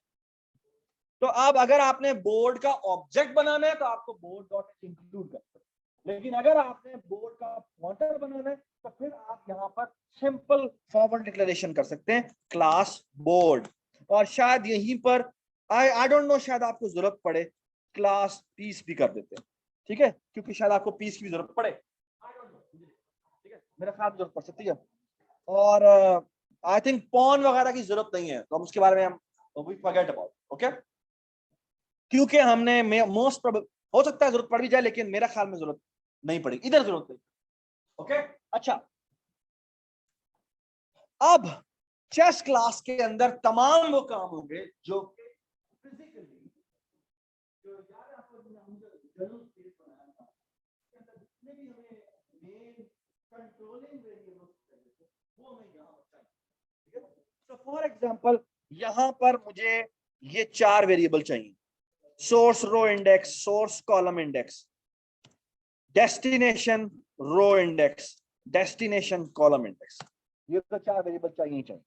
तो अब अगर आपने बोर्ड का ऑब्जेक्ट बनाना है तो आपको बोर्ड डॉट इंक्लूड करना है, लेकिन अगर आपने बोर्ड का पॉइंटर बनाना है तो फिर आप यहाँ पर सिंपल फॉरवर्ड डिक्लेरेशन कर सकते हैं क्लास बोर्ड, और शायद यहीं पर आई डोंट नो शायद आपको जरूरत पड़े क्लास पीस भी कर देते हैं, ठीक है, क्योंकि शायद आपको पीस की भी जरूरत पड़े, आई डोंट नो, ठीक है, मेरे ख्याल में जरूरत पड़ सकती है, और आई थिंक पॉन वगैरह की जरूरत नहीं है, तो हम उसके बारे में हम फॉरगेट अबाउट, ओके, क्योंकि हमने मोस्ट प्रोबेबल हो सकता है जरूरत पड़ भी जाए, लेकिन मेरा ख्याल में जरूरत नहीं पड़ेगी, इधर जरूरत नहीं, ओके। अच्छा अब चेस क्लास के अंदर तमाम वो काम होंगे जो फिजिकली जो यार आपको जनरल स्पेस इसमें भी हमें मेन कंट्रोलिंग वेरिएबल्स चाहिए, वो हमें यहाँ पर चाहिए, ठीक है। तो फॉर एग्जांपल यहाँ पर मुझे ये 4 वेरिएबल चाहिए, source row index, source column index, destination row index, destination column index, ये तो 4 वेरिएबल चाहिए चाहिए।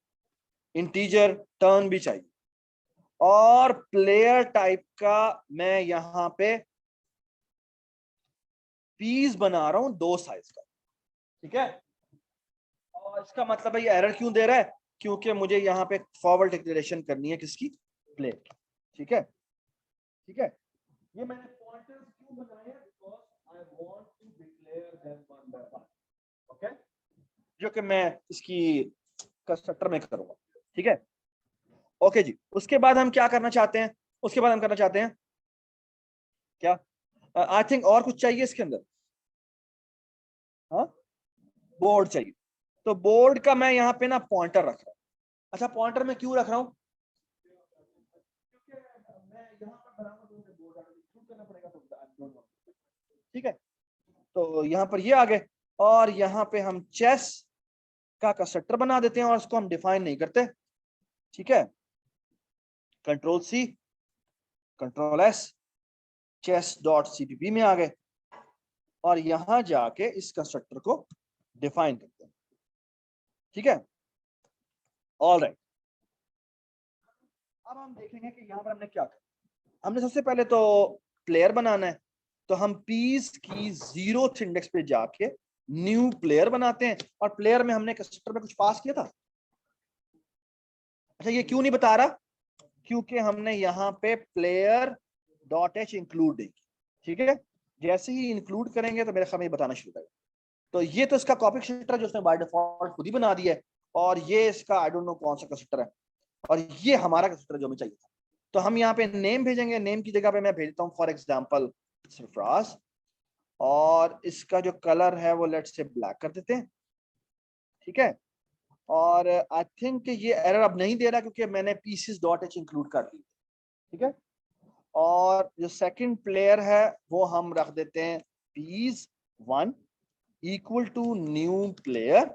इंटीजर टर्न भी चाहिए, और प्लेयर टाइप का मैं यहां पे पीस बना रहा हूं 2 साइज का, ठीक है। और इसका मतलब है ये एरर क्यों दे रहा है, क्योंकि मुझे यहाँ पे फॉरवर्ड डिक्लेरेशन करनी है किसकी, प्लेयर की, ठीक है, ठीक है। ये मैंने पॉइंटर्स क्यों बनाए हैं, because I want to declare them one by one, okay, जो कि मैं इसकी कंस्ट्रक्टर में करूंगा, ठीक है। ओके जी, उसके बाद हम क्या करना चाहते हैं, उसके बाद हम करना चाहते हैं क्या, आई थिंक और कुछ चाहिए इसके अंदर, हाँ, बोर्ड चाहिए। तो बोर्ड का मैं यहाँ पे ना पॉइंटर रख रहा हूँ। अच्छा, पॉइंटर में क्यों रख रहा हूँ, क्योंकि मैं यहाँ पर बराबर बोर्ड करना पड़ेगा, तो ठीक है। तो यहाँ पर ये आ गए, और यहाँ पे हम चेस का कंस्ट्रक्टर बना देते हैं और उसको हम डिफाइन नहीं करते, ठीक है। कंट्रोल सी, control s, chess dot CPP में आ गए, और यहां जाके इस कंस्ट्रक्टर को डिफाइन करते हैं, ठीक है। ऑलराइट, अब हम देखेंगे कि यहाँ पर हमने क्या किया। हमने सबसे पहले तो प्लेयर बनाना है, तो हम पीस की 0th इंडेक्स पे जाके न्यू प्लेयर बनाते हैं, और प्लेयर में हमने कंस्ट्रक्टर में कुछ पास किया था। अच्छा, ये क्यों नहीं बता रहा, क्योंकि हमने यहाँ पे प्लेयर डॉट एच इंक्लूड नहीं की, ठीक है। जैसे ही इंक्लूड करेंगे तो मेरे ख्याल में बताना शुरू करेगा। तो ये तो इसका कॉपी कंस्ट्रक्टर जो उसने बाय डिफॉल्ट खुद ही बना दिया है, और ये इसका आई डोंट नो कौन सा कंस्ट्रक्टर है, और ये हमारा कंस्ट्रक्टर जो हमें चाहिए था। तो हम यहाँ पे नेम भेजेंगे, नेम की जगह पे मैं भेजता हूँ फॉर एग्जांपल सरफराज, और इसका जो कलर है वो लेट्स से ब्लैक कर देते हैं, ठीक है। और आई थिंक ये एरर अब नहीं दे रहा क्योंकि मैंने पीसेस डॉट एच इंक्लूड कर ली, ठीक है। और जो सेकंड प्लेयर है वो हम रख देते हैं piece 1 equal to new player,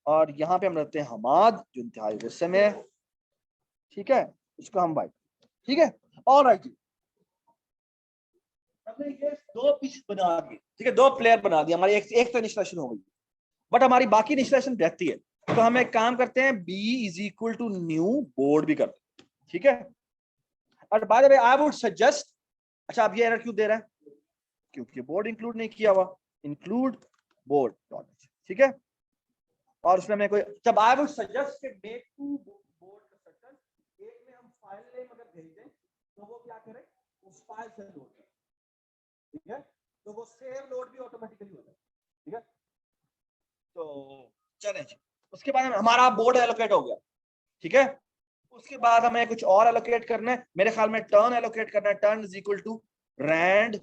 और यहाँ पे हम रखते हैं हमाद जो इंतहाई गुस्से में है, ठीक है। इसको हम बाइट, ठीक है। ऑलराइट जी, हमने ये 2 पीस बना दिए, ठीक है, 2 प्लेयर बना दिए, हमारी एक तो इनिशियलाइजेशन हो गई, बट हमारी बाकी इनिशियलाइजेशन रहती है। तो हम एक काम करते हैं, b is equal to new board भी करते हैं, ठीक है। और by the way I would suggest, अच्छा अब ये एरर क्यों दे रहा है, क्योंकि बोर्ड इंक्लूड नहीं किया हुआ, इंक्लूड बोर्ड डॉट, ठीक है। और उसमें मैं कोई, जब आई वुड सजेस्ट कि मेक 2 बोर्ड कंस्ट्रक्टर, एक में हम फाइल नेम अगर भेज दें तो वो क्या करे, उस फाइल से लोड करे, ठीक है। तो वो सेव लोड भी ऑटोमेटिकली होता है, ठीक है। तो चलें जी, उसके बाद हमारा बोर्ड एलोकेट हो गया, ठीक है। उसके बाद हमें कुछ और एलोकेट करना है, मेरे ख्याल में टर्न एलोकेट करना है, turn is equal to rand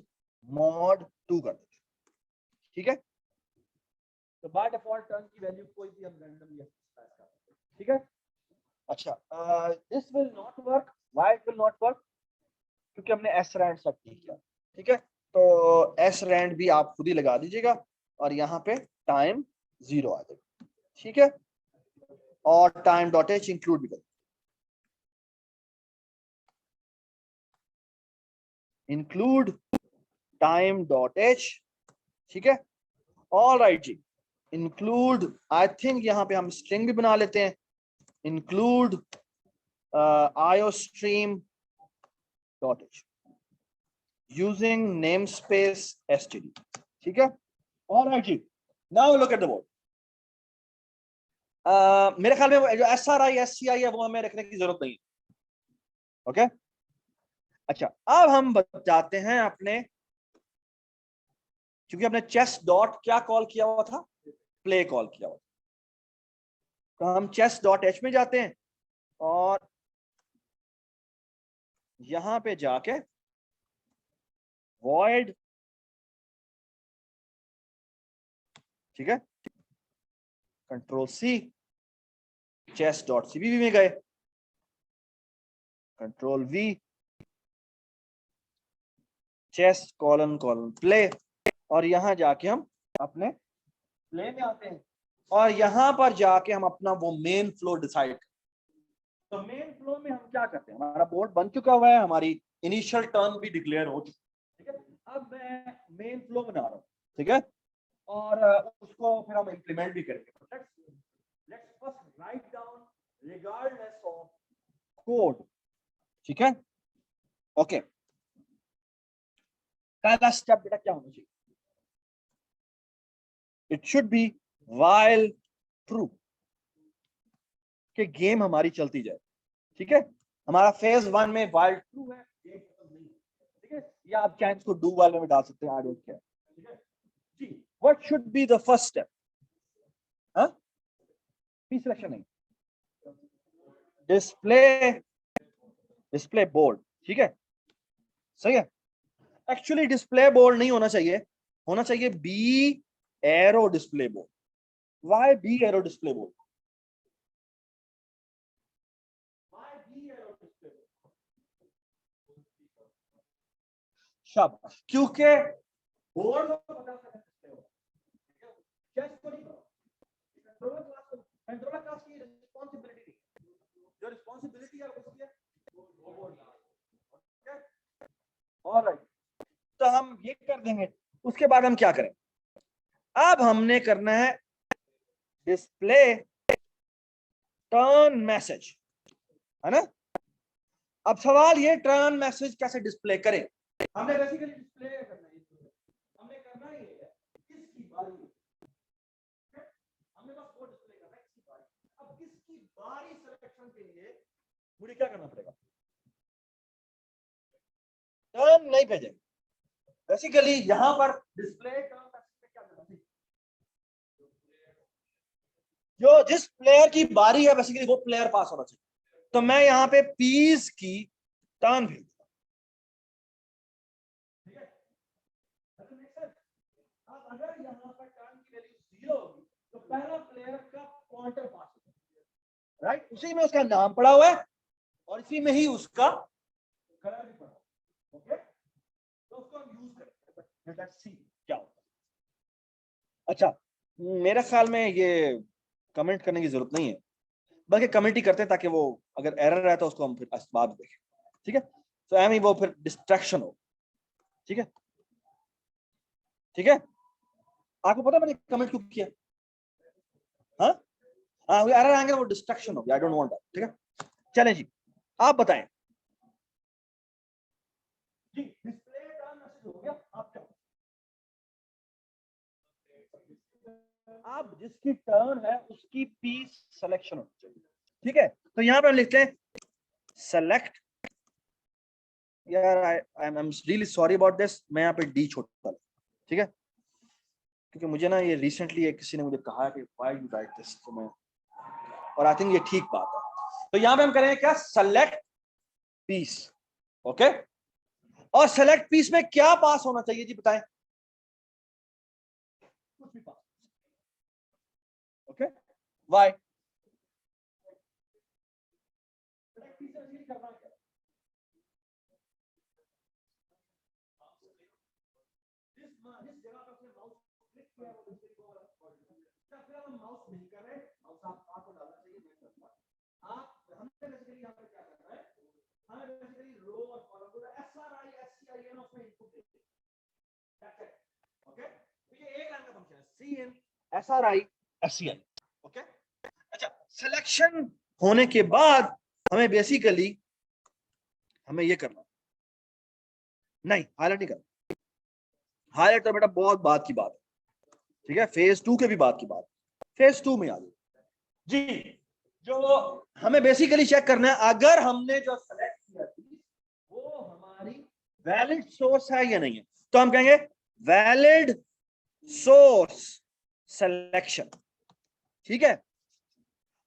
mod 2 कर देते, ठीक है। तो बाय डिफॉल्ट टर्न की वैल्यू कोई भी हम रैंडमली स्पेसिफाई कर सकते हैं, ठीक है। अच्छा, this will not work, why it will not work, क्योंकि हमने एस रैंड सेट नहीं किया, ठीक है। तो एस रैंड भी आप खुद ही लगा दीजिएगा, और यहाँ पे टाइम 0 आ जाएगा, ठीक है। और टाइम डॉट एच इंक्लूड भी कर, इंक्लूड टाइम डॉट एच, ठीक है। ऑल राइट जी, इंक्लूड, आई थिंक यहाँ पे हम स्ट्रिंग भी बना लेते हैं, include iostream dot h using namespace std, ठीक है। ऑल राइट जी, now look at the board. मेरे ख्याल में जो SRI SCI है वो हमें रखने की जरूरत नहीं है, ओके। अच्छा, अब हम जाते हैं अपने, क्योंकि हमने चेस डॉट क्या कॉल किया हुआ था, प्ले कॉल किया हुआ था, तो हम चेस डॉट एच में जाते हैं, और यहां पे जाके void, ठीक है, control c, chess dot CPP में गए, control v, chess colon colon play, और यहाँ जाके हम अपने प्ले में आते हैं और यहाँ पर जाके हम अपना वो मेन फ्लो डिसाइड। तो मेन फ्लो में हम क्या करते हैं, हमारा बोर्ड बन चुका हुआ है, हमारी इनिशियल टर्न भी डिक्लेयर हो चुकी है, ठीक है। अब मैं मेन फ्लो बना रहा हूँ, ठीक है, और उसको फिर हम इंप्लीमेंट भी करेंगे। Let's first write down regardless of code, ठीक है, ओके। पहला स्टेप बेटा क्या होना चाहिए, it should be while true, कि गेम हमारी चलती जाए, ठीक है। हमारा फेज 1 में व्हाइल ट्रू है, गेम खत्म नहीं है, ठीक है। या आप चाहे इसको डू वाले में डाल सकते हैं, आई डोंट केयर, ठीक है जी। What should be the first step, हाँ, पी सिलेक्शन नहीं, डिस्प्ले बोर्ड, ठीक है, सही है। एक्चुअली डिस्प्ले बोर्ड नहीं होना चाहिए, होना चाहिए b arrow display board. Why b arrow display board, शाबाश, क्योंकि बोर्ड को पता है डिस्प्ले होगा, चेस को नहीं पता, कंट्रोलर क्लास की रिस्पांसिबिलिटी, जो रिस्पांसिबिलिटी है उसकी है बोर्ड, ऑलराइट। तो हम ये कर देंगे, उसके बाद हम क्या करें, अब हमने करना है डिस्प्ले टर्न मैसेज, है ना। अब सवाल ये टर्न मैसेज कैसे डिस्प्ले करें, हमने बेसिकली डिस्प्ले करना है, हमने करना ही है किसकी बारी, हमने बस वो डिस्प्ले करना है किसकी बारी। अब किसकी बारी सिलेक्शन के लिए मुझे क्या करना पड़ेगा, टर्न नहीं भेजेंगे, बेसिकली यहां पर डिस्प्ले टर्न मैसेज में क्या करना चाहिए, जो जिस प्लेयर की बारी है बेसिकली वो प्लेयर पास होना चाहिए। तो मैं यहाँ पे पीस की टर्न भेज, ठीक है। अब अगर यहाँ पर टर्न की वैल्यू 0 होगी तो पहला प्लेयर का पॉइंटर पास होगा, राइट, उसी में उसका नाम पड़ा हुआ है और इसी में ही उसका कलर भी पड़ा, ओके। तो उसको हम यूज करेंगे, लेट्स सी क्या होता है। अच्छा, मेरे ख्याल में ये कमेंट करने की जरूरत नहीं है, बल्कि कमेंट ही करते हैं ताकि वो अगर एरर है तो उसको हम फिर बाद में देखें, ठीक है। तो एम ही वो फिर डिस्ट्रैक्शन हो, ठीक है, ठीक है। आपको पता मैंने कमेंट क्यों किया, हाँ हाँ, एरर आएंगे वो डिस्ट्रैक्शन हो गया, आई डोंट वांट दैट, ठीक है। चलें जी, आप बताएं जी, डिस्प्ले टर्न मैसेज हो गया, आप क्या, आप जिसकी टर्न है उसकी पीस सिलेक्शन होनी चाहिए, ठीक है। तो यहां पर हम लिखते हैं सेलेक्ट, यार I am really sorry about this, मैं यहाँ पे डी छोटा, ठीक है, क्योंकि मुझे ना ये रिसेंटली एक किसी ने मुझे कहा कि व्हाई यू राइट दिस, तो मैं, और आई थिंक ये ठीक बात है। तो यहाँ पे हम करेंगे क्या, सेलेक्ट पीस, ओके। और सेलेक्ट पीस में क्या पास होना चाहिए जी बताएं, कुछ भी पास, ओके, व्हाई, करना क्या, जिस जगह पर अपने माउस क्लिक किया वो दूसरी को फिर हम माउस नहीं कर रहे, माउस आपको डालना चाहिए, मैं करता आप, हमने बेसिकली यहां पे क्या करना है, हमें बेसिकली रो और कॉलम को SRI SCIN उसमें इनपुट देते हैं, दैट्स इट, ओके। तो ये एक लाइन का फंक्शन है, CN SRI SCN, ओके। अच्छा, सिलेक्शन होने के बाद हमें बेसिकली हमें ये करना, नहीं हाईलाइट नहीं करना, हाईलाइट तो बेटा बहुत बात की बात है, ठीक है, फेज 2 के भी बात की बात, फेज 2 में आ जाए जी। जो हमें बेसिकली चेक करना है अगर हमने जो सेलेक्ट किया वो हमारी वैलिड सोर्स है या नहीं है, तो हम कहेंगे वैलिड सोर्स सिलेक्शन, ठीक है।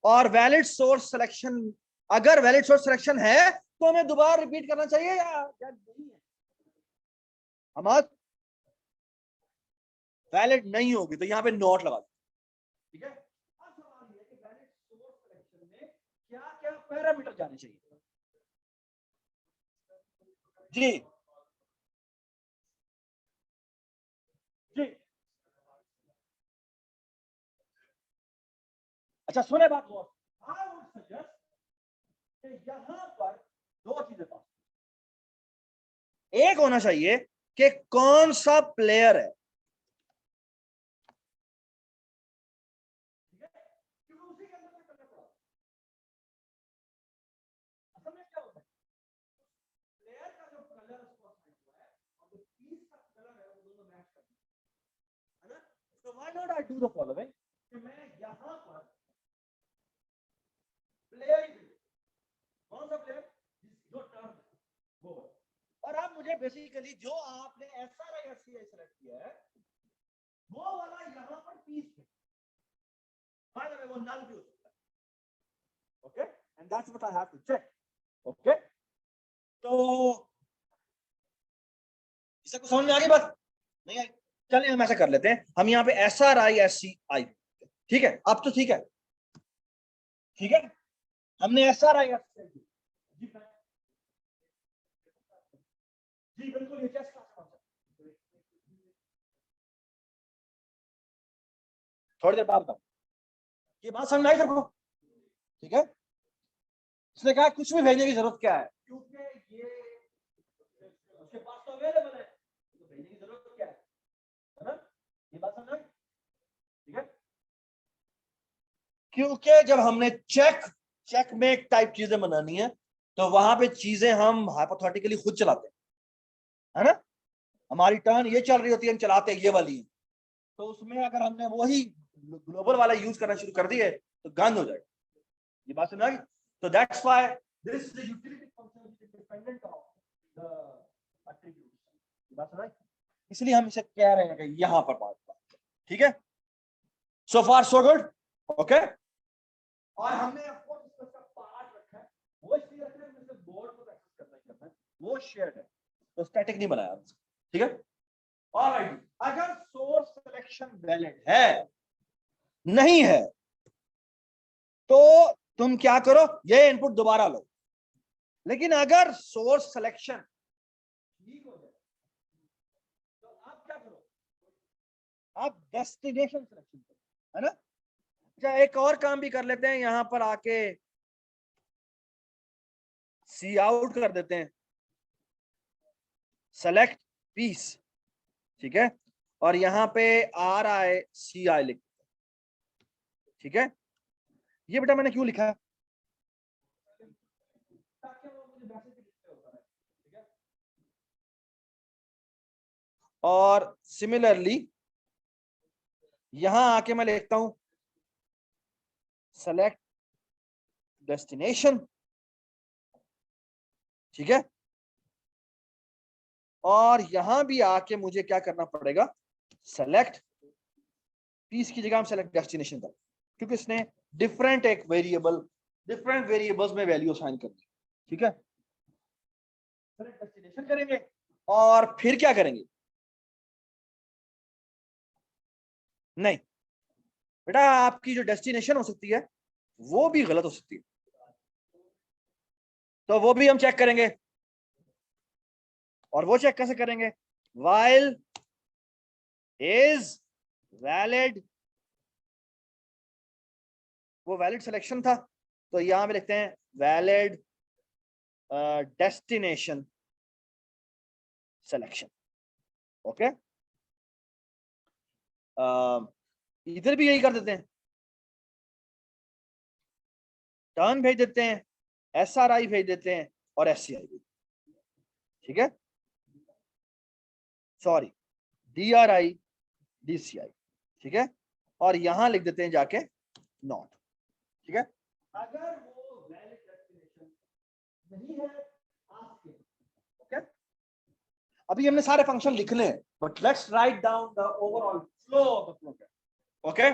और वैलिड सोर्स सिलेक्शन, अगर वैलिड सोर्स सिलेक्शन है तो हमें दोबारा रिपीट करना चाहिए या नहीं है, हमारा वैलिड नहीं होगी तो यहां पे नोट लगा दो, ठीक है। अब सवाल ये है कि वैलिड सोर्स सिलेक्शन में क्या क्या पैरामीटर जाने चाहिए जी, जी अच्छा सुने बात, आई वुड सजेस्ट कि यहां पर दो चीजें पास, एक होना चाहिए कि कौन सा प्लेयर है, क्योंकि उसी के अंदर में करना पड़ा। असल में क्या होता है, प्लेयर का जो कलर उसको असाइन हुआ है और जो पीस का कलर है वो दोनों मैच करते हैं, है ना। तो why not I do the following, कि मैं यहां पर प्लेयर, कौन सा प्लेयर जो टर्न वो, और अब मुझे बेसिकली जो आपने SRI सेलेक्ट किया है वो वाला यहां पर पीस है, बाय द वे वो नल भी हो सकता है, okay, and that's what I have to check, okay. तो इसे को समझ में आ गई बात, नहीं आई, चलिए हम ऐसा कर लेते हैं, हम यहाँ पे SRI ठीक है, अब तो ठीक है, ठीक है, हमने SRI जी बिल्कुल, ये चेस क्लास कौन सा, थोड़ी देर बाद बताओ, ये बात समझ आई सबको, ठीक है। उसने कहा कुछ भी भेजने की जरूरत क्या है, क्योंकि ये उसके पास तो अवेलेबल है, तो भेजने की जरूरत क्या है ना, ये बात समझ आई, ठीक है। क्योंकि जब हमने चेक में एक टाइप चीजें बनानी है तो वहां पे चीजें हम हाइपोथेटिकली खुद चलाते हैं, है ना, हमारी टर्न ये चल रही होती है, हम चलाते ये वाली है, तो उसमें अगर हमने वही ग्लोबल वाला यूज करना शुरू कर दिए तो गंद हो जाएगा, ये बात समझ आई। तो that's why this is the utility function which is dependent on the attributes, ये बात समझ आई, इसलिए हम इसे कह रहे हैं कि यहां पर बात, ठीक है, सो फार सो गुड, ओके। और हमने आपको इसका पार्ट रखा है, वो इसलिए रखा है कि बोर्ड को एक्सेस करना ही करना है, वो शेयर्ड है, तो स्टैटिक नहीं बनाया, ठीक है। ऑलराइट, अगर सोर्स सिलेक्शन वैलिड है, नहीं है, तो तुम क्या करो, ये इनपुट दोबारा लो, लेकिन अगर सोर्स सिलेक्शन ठीक हो जाए तो आप क्या करो, आप डेस्टिनेशन सिलेक्शन करो, है ना। अच्छा एक और काम भी कर लेते हैं, यहां पर आके सी आउट कर देते हैं, सेलेक्ट पीस, ठीक है, और यहां पे RICI लिख, ठीक है। ये बेटा मैंने क्यों लिखा है, ताकि वो मुझे मैसेज भी डिस्प्ले होता रहे, ठीक है। और सिमिलरली यहां आके मैं लिखता हूं सेलेक्ट डेस्टिनेशन, ठीक है, और यहां भी आके मुझे क्या करना पड़ेगा, सेलेक्ट पीस की जगह हम सेलेक्ट डेस्टिनेशन कर, क्योंकि इसने डिफरेंट एक वेरिएबल, डिफरेंट वेरिएबल्स में वैल्यू असाइन कर दी, ठीक है। सेलेक्ट डेस्टिनेशन करेंगे और फिर क्या करेंगे, नहीं बेटा आपकी जो डेस्टिनेशन हो सकती है वो भी गलत हो सकती है, तो वो भी हम चेक करेंगे, और वो चेक कैसे करेंगे, while is valid, वो वैलिड सिलेक्शन था, तो यहां पे लिखते हैं वैलिड डेस्टिनेशन सिलेक्शन, ओके। इधर भी यही कर देते हैं, टर्न भेज देते हैं, SRI भेज देते हैं और SCI, ठीक है, सॉरी DRI DCI, ठीक है, और यहां लिख देते हैं जाके नॉट, ठीक है। अगर वो वैलिड डेस्टिनेशन नहीं है आपके, ओके, अभी हमने सारे फंक्शन लिखने हैं, but let's write down the overall flow of the program, okay.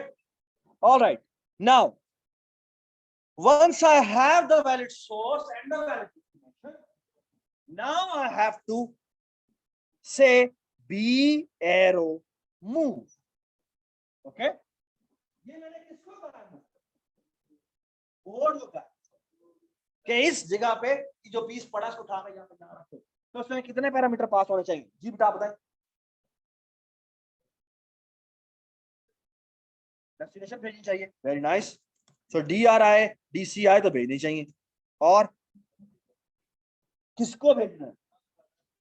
Alright, now once I have the valid source and the valid destination, now I have to say B arrow move, okay। ये मैंने किसको बनाया, बोर्ड को बनाया कि इस जगह पे जो पीस पड़ा उसको उठा के यहाँ पे यहाँ रखो, तो उसमें कितने पैरामीटर पास होने चाहिए, जी बेटा बताएं, डेस्टिनेशन भेजनी चाहिए, वेरी नाइस, सो डी आर आए डी सी आए तो भेजनी चाहिए। और किसको भेजना है?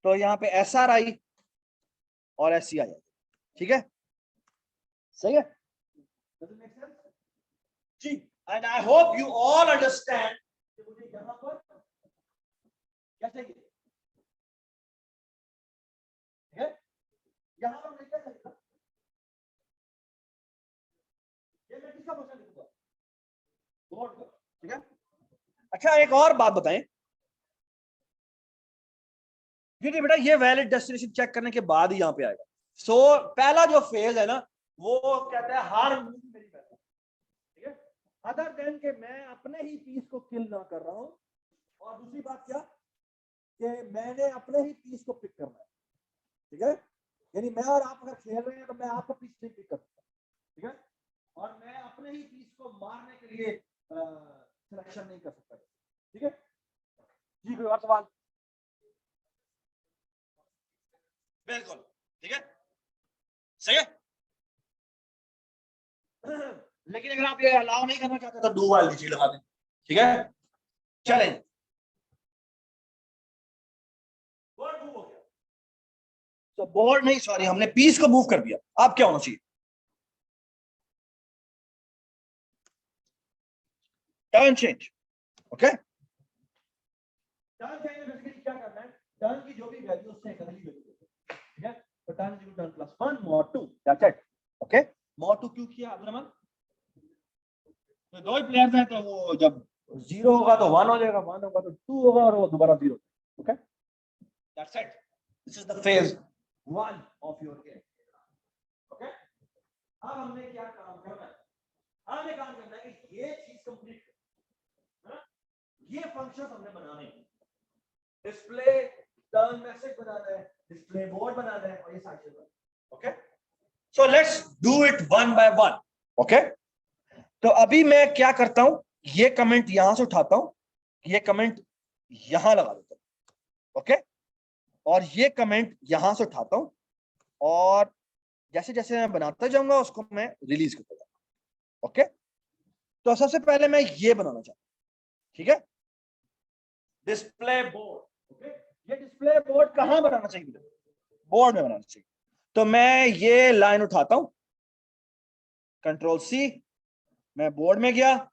तो यहाँ पे एस आर आई और एस सी आई। ठीक है, सही है जी। And I hope you all understand कि मुझे यहां पर क्या चाहिए। ठीक है, यहां पर मुझे क्या चाहिए? ये मैं किसका क्वेश्चन लिखूंगा? बोर्ड का। ठीक है, अच्छा एक और बात बताएं, क्योंकि बेटा ये वैलिड डेस्टिनेशन चेक करने के बाद ही यहाँ पे आएगा। सो पहला जो फेज है ना, वो कहता है हार्म मेरी वैल्यू। ठीक है, अदर देन के मैं अपने ही पीस को किल ना कर रहा हूं। और दूसरी बात क्या कि मैंने अपने ही पीस को पिक करना है। ठीक है, यानी मैं और आप अगर खेल रहे हैं तो मैं आपका पीस नहीं पिक कर सकता। ठीक है, और मैं अपने ही पीस को मारने के लिए सिलेक्शन नहीं कर सकता। ठीक है जी, कोई और सवाल? बिल्कुल ठीक है, सही है। लेकिन अगर आप ये अलाउ नहीं करना चाहते तो डू वाइल नीचे लगा दें। ठीक है, चलें। बोर्ड मूव हो गया, तो बोर्ड नहीं, सॉरी, हमने पीस को मूव कर दिया। अब क्या होना चाहिए? Turn change. Okay, turn change में बेसिकली क्या करना है, टर्न की जो भी वैल्यू उससे एक अगली वैल्यू। ठीक है, तो turn is turn plus 1 mod 2, that's it. Okay, mod 2 क्यों किया अब्दुल? तो दो ही प्लेयर्स हैं, तो वो जब 0 होगा तो 1 हो जाएगा, 1 होगा तो 2 होगा, और वो दोबारा 0। Okay, that's it. This is the phase 1 of your game. Okay, अब हमने क्या काम करना है? हमने काम करना है कि ये चीज कंप्लीट है ना, ये फंक्शन हमने बनाने हैं। डिस्प्ले टर्न मैसेज बनाना है, डिस्प्ले बोर्ड बनाना है, और ये सारी चीजें। Okay, so let's do it one by one. Okay, तो अभी मैं क्या करता हूं, ये कमेंट यहां से उठाता हूं, ये कमेंट यहां लगा देता हूं। ओके, और ये कमेंट यहां से उठाता हूं, और जैसे जैसे मैं बनाता जाऊंगा उसको मैं रिलीज करता जाऊंगा। ओके, तो सबसे पहले मैं ये बनाना चाहता हूं। ठीक है, डिस्प्ले बोर्ड। ओके, ये डिस्प्ले बोर्ड कहां बनाना चाहिए? बोर्ड में बनाना चाहिए। तो मैं ये लाइन उठाता हूं, कंट्रोल सी, मैं बोर्ड में गया,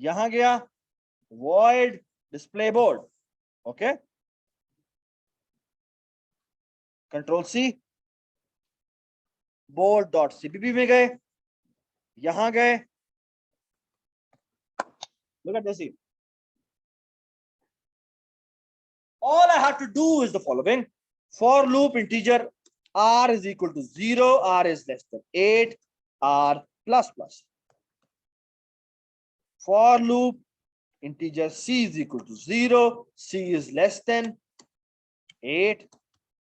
यहां गया, void display board. Okay, control c, board dot CPP में गए, यहां गए, look at this here. All I have to do is the following: for loop integer r is equal to 0, r is less than 8, r plus plus. For loop integer c is equal to 0, c is less than 8,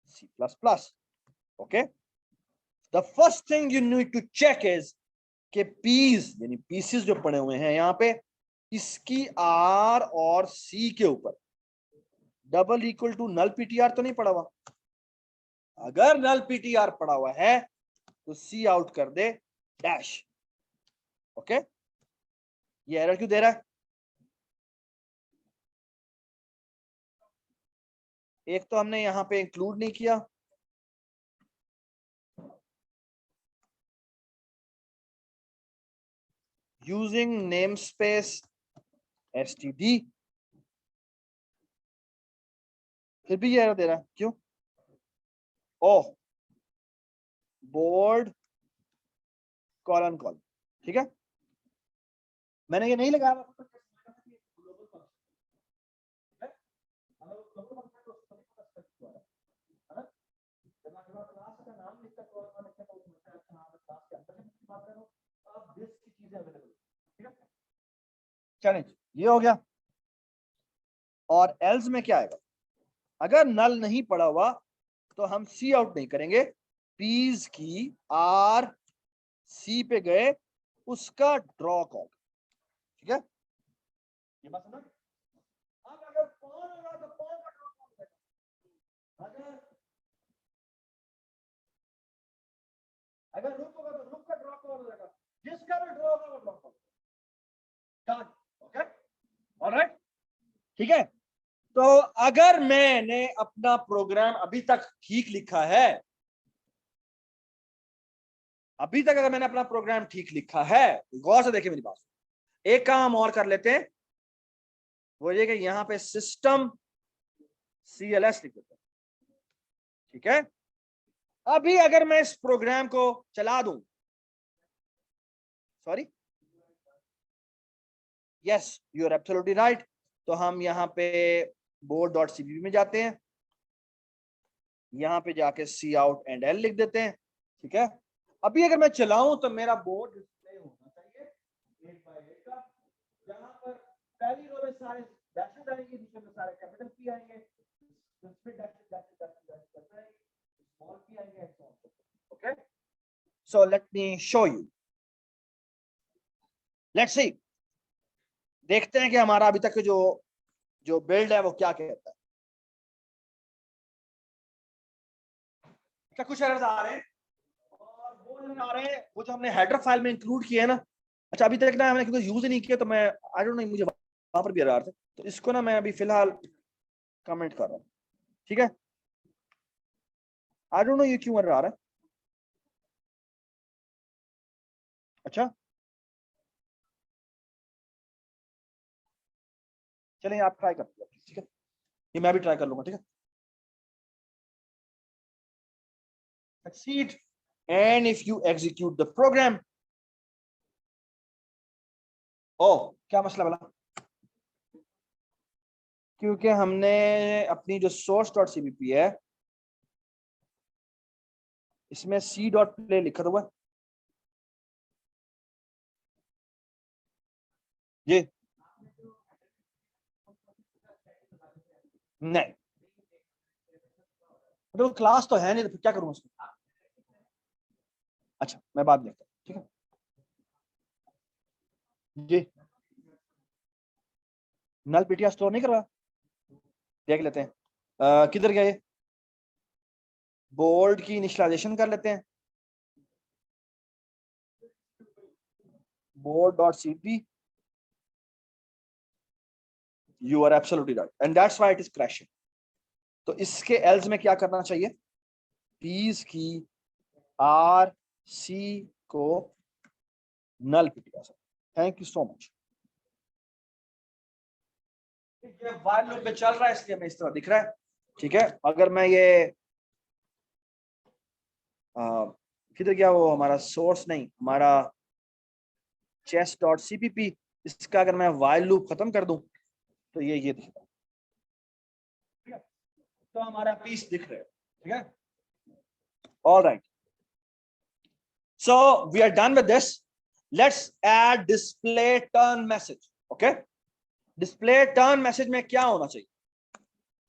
c plus plus. Okay, the first thing you need to check is कि पीस यानी पीसेस जो पड़े हुए हैं यहाँ पे, इसकी आर और सी के ऊपर double equal to null PTR तो नहीं पड़ा हुआ। अगर नल पीटीआर पड़ा हुआ है तो सी आउट कर दे डैश। ओके, ये एरर क्यों दे रहा है? एक तो हमने यहां पे इंक्लूड नहीं किया, यूजिंग नेम स्पेस std, फिर भी ये एरर दे रहा है, क्यों? ओह, बोर्ड कॉलन कॉल। ठीक है, मैंने ये नहीं लगाया। चलें, ये हो गया। और एल्स में क्या आएगा? अगर नल नहीं पड़ा हुआ तो हम सी आउट नहीं करेंगे, पीज की आर सी पे गए, उसका ड्रॉ कॉल। ठीक है, ये बात समझ? अब अगर कौन होगा तो कौन का ड्रॉ कॉल करेगा? अगर रुक होगा तो रुक का ड्रॉ कॉल हो जाएगा, जिसका भी ड्रॉ होगा वो draw call. Done, okay, alright, ठीक है। तो अगर मैंने अपना प्रोग्राम अभी तक ठीक लिखा है, अभी तक अगर मैंने अपना प्रोग्राम ठीक लिखा है, गौर से देखिए मेरी बात, एक काम और कर लेते हैं, वो ये कि यहां पे सिस्टम CLS लिख देते हैं, ठीक है। अभी अगर मैं इस प्रोग्राम को चला दूं, sorry, yes you are absolutely right, तो हम यहाँ पे board.cpp में जाते हैं, यहाँ पे जाके C out and L लिख देते हैं, ठीक है। अभी अगर मैं चलाऊं तो मेरा बोर्ड डिस्प्ले होना चाहिए 1 बाय 1 का, जहां पर पहली रो में सारे डैशेस आएंगे, दूसरे में सारे कैपिटल P आएंगे, फिर डैशेस आएंगे, स्मॉल p आएंगे, and so on, okay. So let me show you, let's see, देखते हैं कि हमारा अभी तक जो जो बिल्ड है वो क्या कहता है। क्या कुछ एरर्स आ रहे हैं, और वो एरर आ रहे हैं वो जो हमने हेडर फाइल में इंक्लूड किए हैं ना। अच्छा, अभी तक ना हमने क्योंकि यूज ही नहीं किया, तो मैं आई डोंट नो, मुझे वहां पर भी एरर थे, तो इसको ना मैं अभी फिलहाल कमेंट कर रहा हूँ, ठीक है। आई डोंट नो ये क्यों एरर आ रहा है। अच्छा, चलिए आप ट्राई कर लीजिए, ठीक है, ये मैं भी ट्राई कर लूंगा, ठीक है। Succeed, and if you execute the program, ओ क्या मसला बोला, क्योंकि हमने अपनी जो source.cpp है इसमें c.play लिखा हुआ है जी, नहीं तो क्लास तो है नहीं, तो फिर क्या करूं उसमें। अच्छा, मैं बात देखता हूँ, ठीक है जी। नल पीटीआर स्टोर नहीं कर रहा, देख लेते हैं किधर गया ये, बोर्ड की इनिशियलाइजेशन कर लेते हैं, board.cp, you are absolutely right and that's why it is crashing। तो इसके एल्स में क्या करना चाहिए, पीस की आर सी को null PTR. Thank you so much. ये व्हाइल लूप में चल रहा है इसलिए मैं इस तरह दिख रहा है, ठीक है। अगर मैं ये किधर गया वो हमारा सोर्स, नहीं हमारा chess.cpp, इसका अगर मैं व्हाइल लूप खत्म कर दूं तो ये दिख रहा है, तो हमारा पीस दिख रहा है, ठीक है। All right, so we are done with this, let's add display turn message, okay. Display turn message में क्या होना चाहिए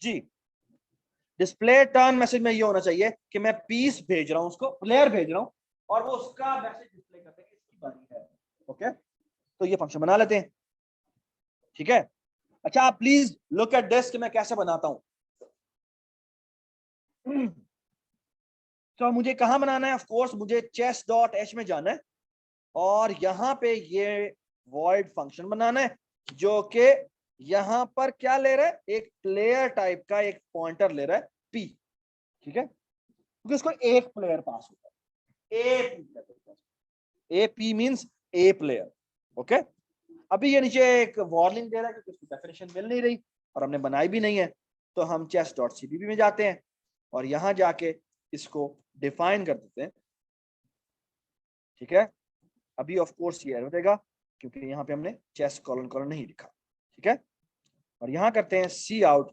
जी, डिस्प्ले टर्न मैसेज में ये होना चाहिए कि मैं पीस भेज रहा हूं, उसको प्लेयर भेज रहा हूं, और वो उसका मैसेज डिस्प्ले करते हैं कि इसकी बारी है, ओके। तो ये फंक्शन बना लेते हैं, ठीक है। अच्छा, आप प्लीज लुक एट दिस कि मैं कैसे बनाता हूं। तो मुझे कहां बनाना है, ऑफ कोर्स मुझे chess.h में जाना है, और यहां पे ये void फंक्शन बनाना है जो कि यहां पर क्या ले रहा है, एक प्लेयर टाइप का एक पॉइंटर ले रहा है p, ठीक है, क्योंकि उसको एक प्लेयर पास होता है, A P means A player, okay. अभी ये नीचे एक वार्निंग दे रहा है कि उसकी डेफिनेशन मिल नहीं रही और हमने बनाई भी नहीं है, तो हम chess.cpp में जाते हैं और यहां जाके इसको डिफाइन कर देते हैं, ठीक है। अभी ऑफ कोर्स ये एरर देगा क्योंकि यहाँ पे हमने chess कॉलन कॉलन नहीं लिखा, ठीक है। और यहाँ करते हैं सी आउट,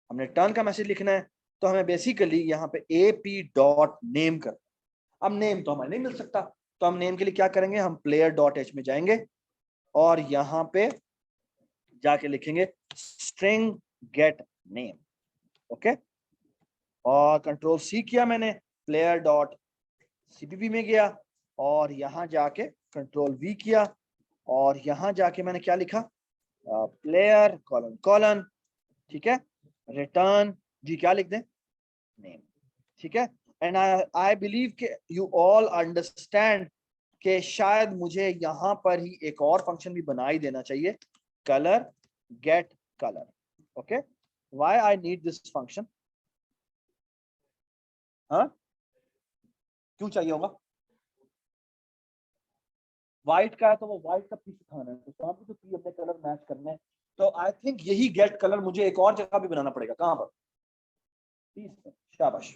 हमने टर्न का मैसेज लिखना है, तो हमें बेसिकली यहाँ पे ap.name कर, अब नेम तो हमें नहीं मिल सकता, तो हम नेम के लिए क्या करेंगे, हम player.h में जाएंगे और यहाँ पे जाके लिखेंगे string get name, ओके। और कंट्रोल सी किया मैंने, player.cpp में गया और यहाँ जाके कंट्रोल वी किया, और यहाँ जाके मैंने क्या लिखा, प्लेयर कॉलन कॉलन, ठीक है, रिटर्न जी क्या लिख दें, नेम, ठीक है। एंड आई बिलीव कि यू ऑल अंडरस्टैंड कि शायद मुझे यहां पर ही एक और फंक्शन भी बना ही देना चाहिए, colour get colour. Okay, why I need this function? हाँ, क्यों चाहिए होगा? व्हाइट का है तो वो व्हाइट का पीस उठाना है, तो वहां पे तो पी अपने कलर मैच करने हैं। तो आई थिंक यही गेट कलर मुझे एक और जगह भी बनाना पड़ेगा। कहां पर? पीस में। शाबाश।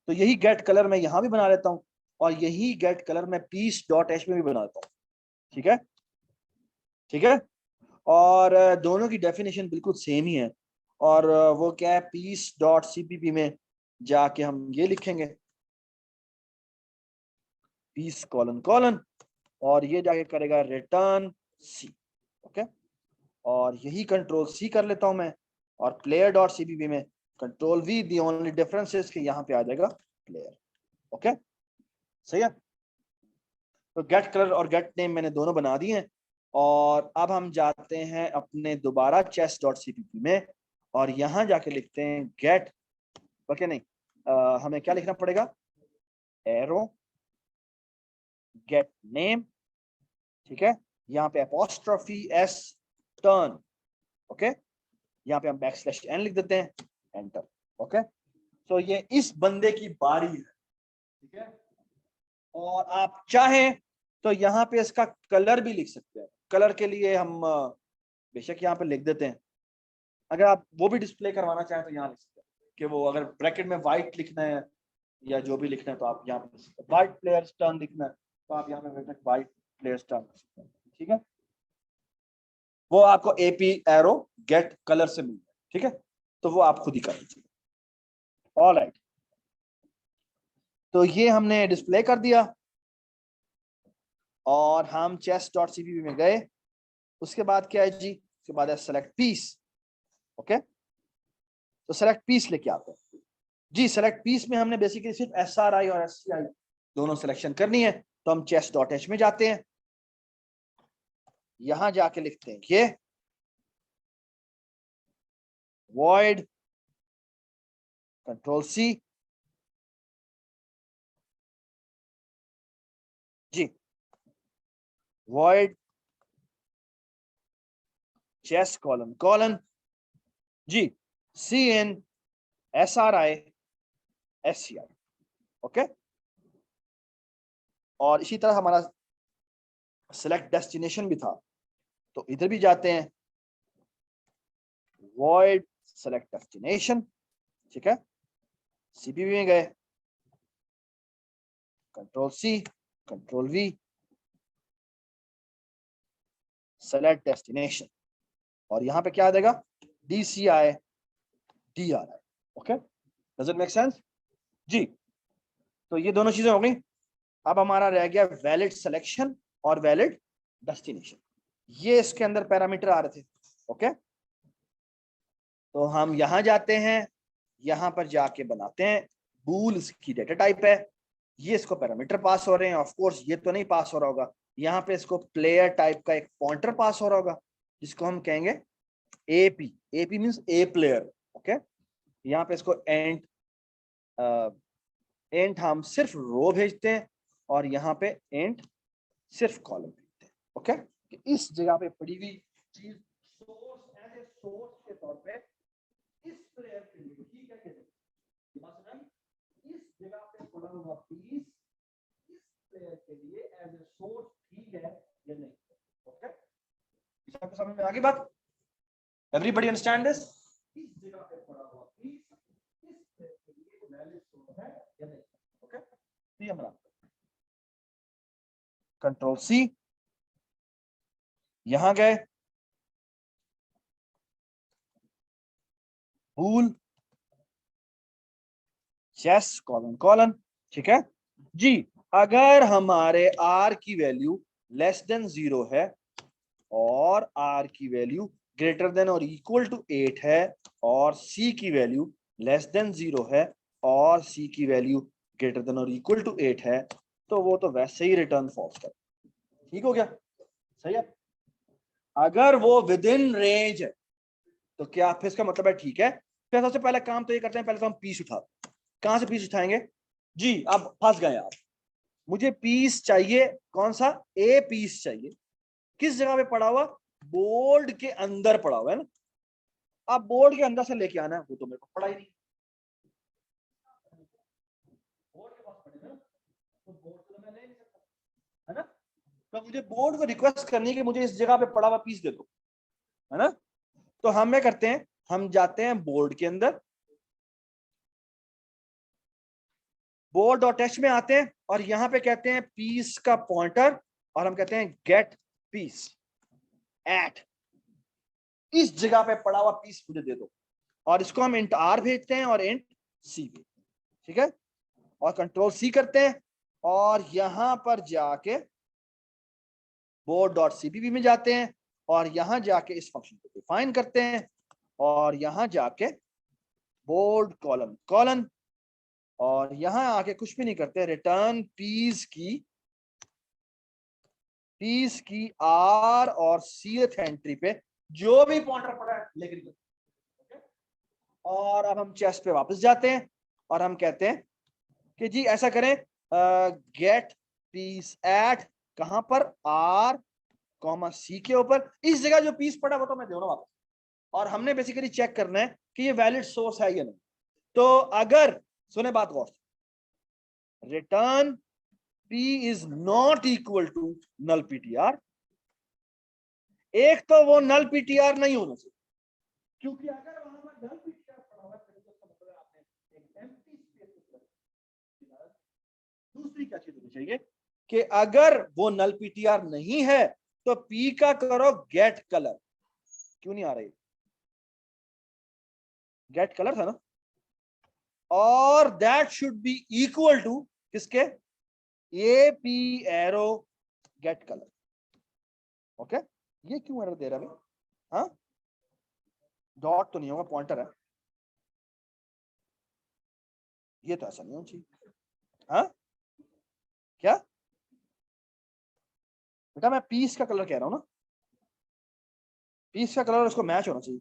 तो यही गेट कलर मैं यहां भी बना लेता हूं, और यही गेट कलर मैं पीस डॉट एच में भी बना लेता हूं। ठीक है, ठीक है। और दोनों की डेफिनेशन बिल्कुल सेम ही है। और वो क्या है, पीस डॉट सीपीपी में जाके हम ये लिखेंगे, पीस कॉलन कॉलन, और ये जाके करेगा रिटर्न सी। ओके, और यही कंट्रोल सी कर लेता हूं मैं, और प्लेयर डॉट सीपीपी में control we. The only difference is कि यहाँ पे आ जाएगा प्लेयर। ओके, सही है। तो गेट कलर और गेट नेम मैंने दोनों बना दिए हैं, और अब हम जाते हैं अपने दोबारा चेस डॉट सीपीपी में, और यहां जाके लिखते हैं गेट, ओके नहीं, हमें क्या लिखना पड़ेगा, एरो गेट नेम। ठीक है, यहाँ पे अपोस्ट्रोफी एस टर्न। ओके, यहाँ पे हम बैकस्लैश एन लिख देते हैं, एंटर। ओके, तो ये इस बंदे की बारी है। ठीक है, और आप चाहें तो यहाँ पे इसका कलर भी लिख सकते हैं। कलर के लिए हम बेशक यहाँ पे लिख देते हैं, अगर आप वो भी डिस्प्ले करवाना चाहें तो यहाँ लिख सकते हैं कि वो अगर ब्रैकेट में व्हाइट लिखना है या जो भी लिखना है तो आप यहाँ पे लिख सकते हैं। व्हाइट प्लेयर्स टर्न लिखना है तो आप यहाँ पे बेशक व्हाइट प्लेयर्स टर्न लिख सकते हैं। ठीक है, वो आपको एपी एरो गेट कलर से मिल जाए। ठीक है, तो वो आप खुद ही कर लीजिए। ऑलराइट, तो ये हमने डिस्प्ले कर दिया, और हम चेस डॉट सीपीपी में गए। उसके बाद क्या है जी, उसके बाद है सेलेक्ट पीस। ओके, तो सेलेक्ट पीस लेके आते हैं जी। सेलेक्ट पीस में हमने बेसिकली सिर्फ SRI और SCI दोनों सिलेक्शन करनी है, तो हम चेस डॉट एच में जाते हैं, यहां जाके लिखते हैं ये void कंट्रोल सी जी, void chess कॉलन कॉलन जी, CN SRI SCI। ओके, और इसी तरह हमारा सेलेक्ट डेस्टिनेशन भी था, तो इधर भी जाते हैं, void select destination। ठीक है, सीपीपी में गए, कंट्रोल सी कंट्रोल वी, सेलेक्ट डेस्टिनेशन, और यहां पे क्या आ जाएगा, DCI DRI। Okay, does it make sense जी? तो ये दोनों चीजें हो गई। अब हमारा रह गया वैलिड सिलेक्शन और वैलिड डेस्टिनेशन। ये इसके अंदर पैरामीटर आ रहे थे। ओके, तो हम यहां जाते हैं, यहां पर जाके बनाते हैं बूल, इसकी डेटा टाइप है, ये इसको पैरामीटर पास हो रहे हैं। ऑफ कोर्स ये तो नहीं पास हो रहा होगा, यहाँ पे इसको प्लेयर टाइप का एक पॉइंटर पास हो रहा होगा, जिसको हम कहेंगे एपी। एपी मींस ए प्लेयर। ओके, यहाँ पे इसको एंड एंड हम सिर्फ रो भेजते हैं, और यहाँ पे एंड सिर्फ कॉलम भेजते हैं। ओके, कि इस जगह पे पड़ी हुई चीज सोर्स, एज ए सोर्स के तौर पे इस प्लेयर के लिए ठीक है, इस जगह पे पड़ा हुआ पीस इस प्लेयर के लिए एज ए सोर्स ठीक है या नहीं। ओके, सबको समझ में आ गई बात? Everybody understand this? इस जगह पे पड़ा हुआ पीस इस प्लेयर के लिए वैलिड सोर्स है या नहीं। ओके, ये हमारा कंट्रोल सी, यहां गए, बूल चेस कॉलन कॉलन। ठीक है जी, अगर हमारे आर की वैल्यू लेस देन 0 है और आर की वैल्यू ग्रेटर देन और इक्वल टू 8 है, और सी की वैल्यू लेस देन 0 है और सी की वैल्यू ग्रेटर देन और इक्वल टू 8 है, तो वो तो वैसे ही रिटर्न फॉल्स कर। ठीक हो गया, सही है। अगर वो विद इन रेंज है तो क्या, फिर इसका मतलब है ठीक है। फिर सबसे पहले काम तो ये करते हैं, पहले तो हम पीस उठा, कहां से पीस उठाएंगे जी? अब फंस गए आप, मुझे पीस चाहिए, कौन सा, ए पीस चाहिए। किस जगह पे पड़ा हुआ, बोर्ड के अंदर पड़ा हुआ है ना। अब बोर्ड के अंदर से लेके आना है, वो तो मेरे को पड़ा ही नहीं, बोर्ड के पास पड़ेगा ना, तो बोर्ड तो मैं ले नहीं सकता, है ना। तो मुझे बोर्ड को रिक्वेस्ट करनी है कि मुझे इस जगह पे पड़ा हुआ पीस दे दो, है ना। तो हम क्या करते हैं, हम जाते हैं बोर्ड के अंदर, बोर्ड डॉट टेक्स्ट में आते हैं और यहां पे कहते हैं पीस का पॉइंटर, और हम कहते हैं गेट पीस एट, इस जगह पे पड़ा हुआ पीस मुझे दे दो, और इसको हम इंट आर भेजते हैं और इंट सी भेजते हैं, ठीक है। और कंट्रोल सी करते हैं और यहां पर जाके बोर्ड डॉट सीपीपी में जाते हैं और यहां जाके इस फंक्शन को डिफाइन करते हैं, और यहां जाके बोर्ड कॉलन कॉलन, और यहां आके कुछ भी नहीं करते, रिटर्न पीस की आर और सी एंट्री पे जो भी पॉइंटर पड़ा है लेकिन okay? और अब हम चेस्ट पे वापस जाते हैं और हम कहते हैं कि जी ऐसा करें, गेट पीस एट, कहां पर, आर कॉमा सी के ऊपर, इस जगह जो पीस पड़ा वो तो मैं दे रहा हूं वापस, और हमने बेसिकली चेक करना है कि ये वैलिड सोर्स है या नहीं। तो अगर, सुने बात गौर से, return P is not equal to null PTR, एक तो वो नल पीटीआर नहीं होना चाहिए, क्योंकि अगर वहां पर नल पीटीआर पड़ा हुआ है तो इसका मतलब आपने एक एम्प्टी स्पेस। दूसरी क्या चीज होनी चाहिए कि अगर वो नल पीटीआर नहीं है तो P का करो गेट कलर, क्यों नहीं आ रही, गेट कलर था ना, और that should be equal to किसके, A P arrow get colour, okay. ये क्यों एरर दे रहा है भाई, हाँ, डॉट तो नहीं होगा, पॉइंटर है, ये तो ऐसा नहीं होना चाहिए, हाँ क्या बेटा, मैं पीस का कलर कह रहा हूं ना, पीस का कलर उसको मैच होना चाहिए।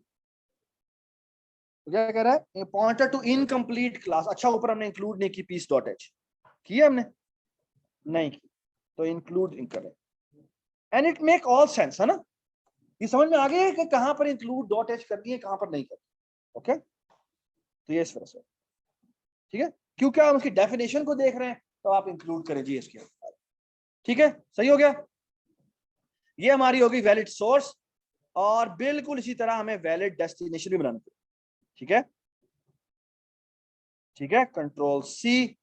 तो क्या कह रहा है, पॉइंटर टू इनकम्प्लीट क्लास, अच्छा ऊपर हमने इंक्लूड नहीं की पीस डॉट एच, किया हमने नहीं की, तो इंक्लूड इन करें, and it make all sense, है ना। ये समझ में आ गया है कि कहां पर इंक्लूड डॉट एच करनी है, कहां पर नहीं करनी, ओके। तो ये इस तरह से, ठीक है, क्योंकि आप उसकी डेफिनेशन को देख रहे हैं तो आप इंक्लूड करें जी इसके अंदर, ठीक है, सही हो गया। ये हमारी होगी वैलिड सोर्स, और बिल्कुल इसी तरह हमें वैलिड डेस्टिनेशन भी बनाना चाहिए, ठीक है, ठीक है, कंट्रोल सी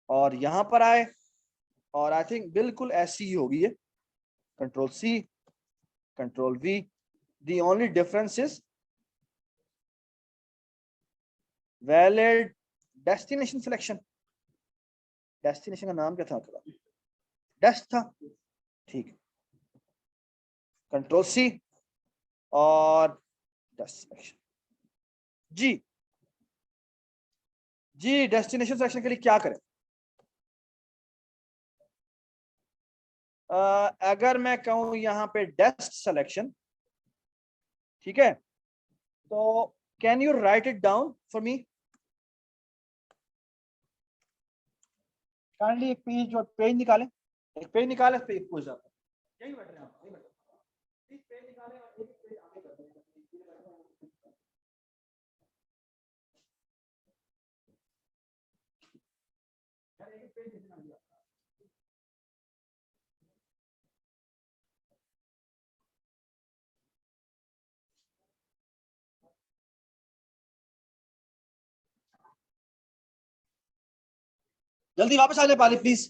और यहां पर आए, और आई थिंक बिल्कुल ऐसी ही होगी ये, control C control v, the only difference is valid destination selection, destination का नाम क्या था, डेस्ट था, ठीक है, कंट्रोल सी और डेस्टिनेशन, जी जी, डेस्टिनेशन सिलेक्शन के लिए क्या करें, अगर मैं कहूं यहां पे डेस्ट सिलेक्शन, ठीक है, तो can you right it down for me, kindly एक पेज, जो पेज निकालें, एक पेज निकालें, इस पे पूछ जाता है, यही बैठ रहे हैं आप, यही बैठ रहे हैं, एक पेज निकालें और एक पेज आगे कर दें, एक पेज निकाल दिया। जल्दी वापस आ जाए पाली प्लीज।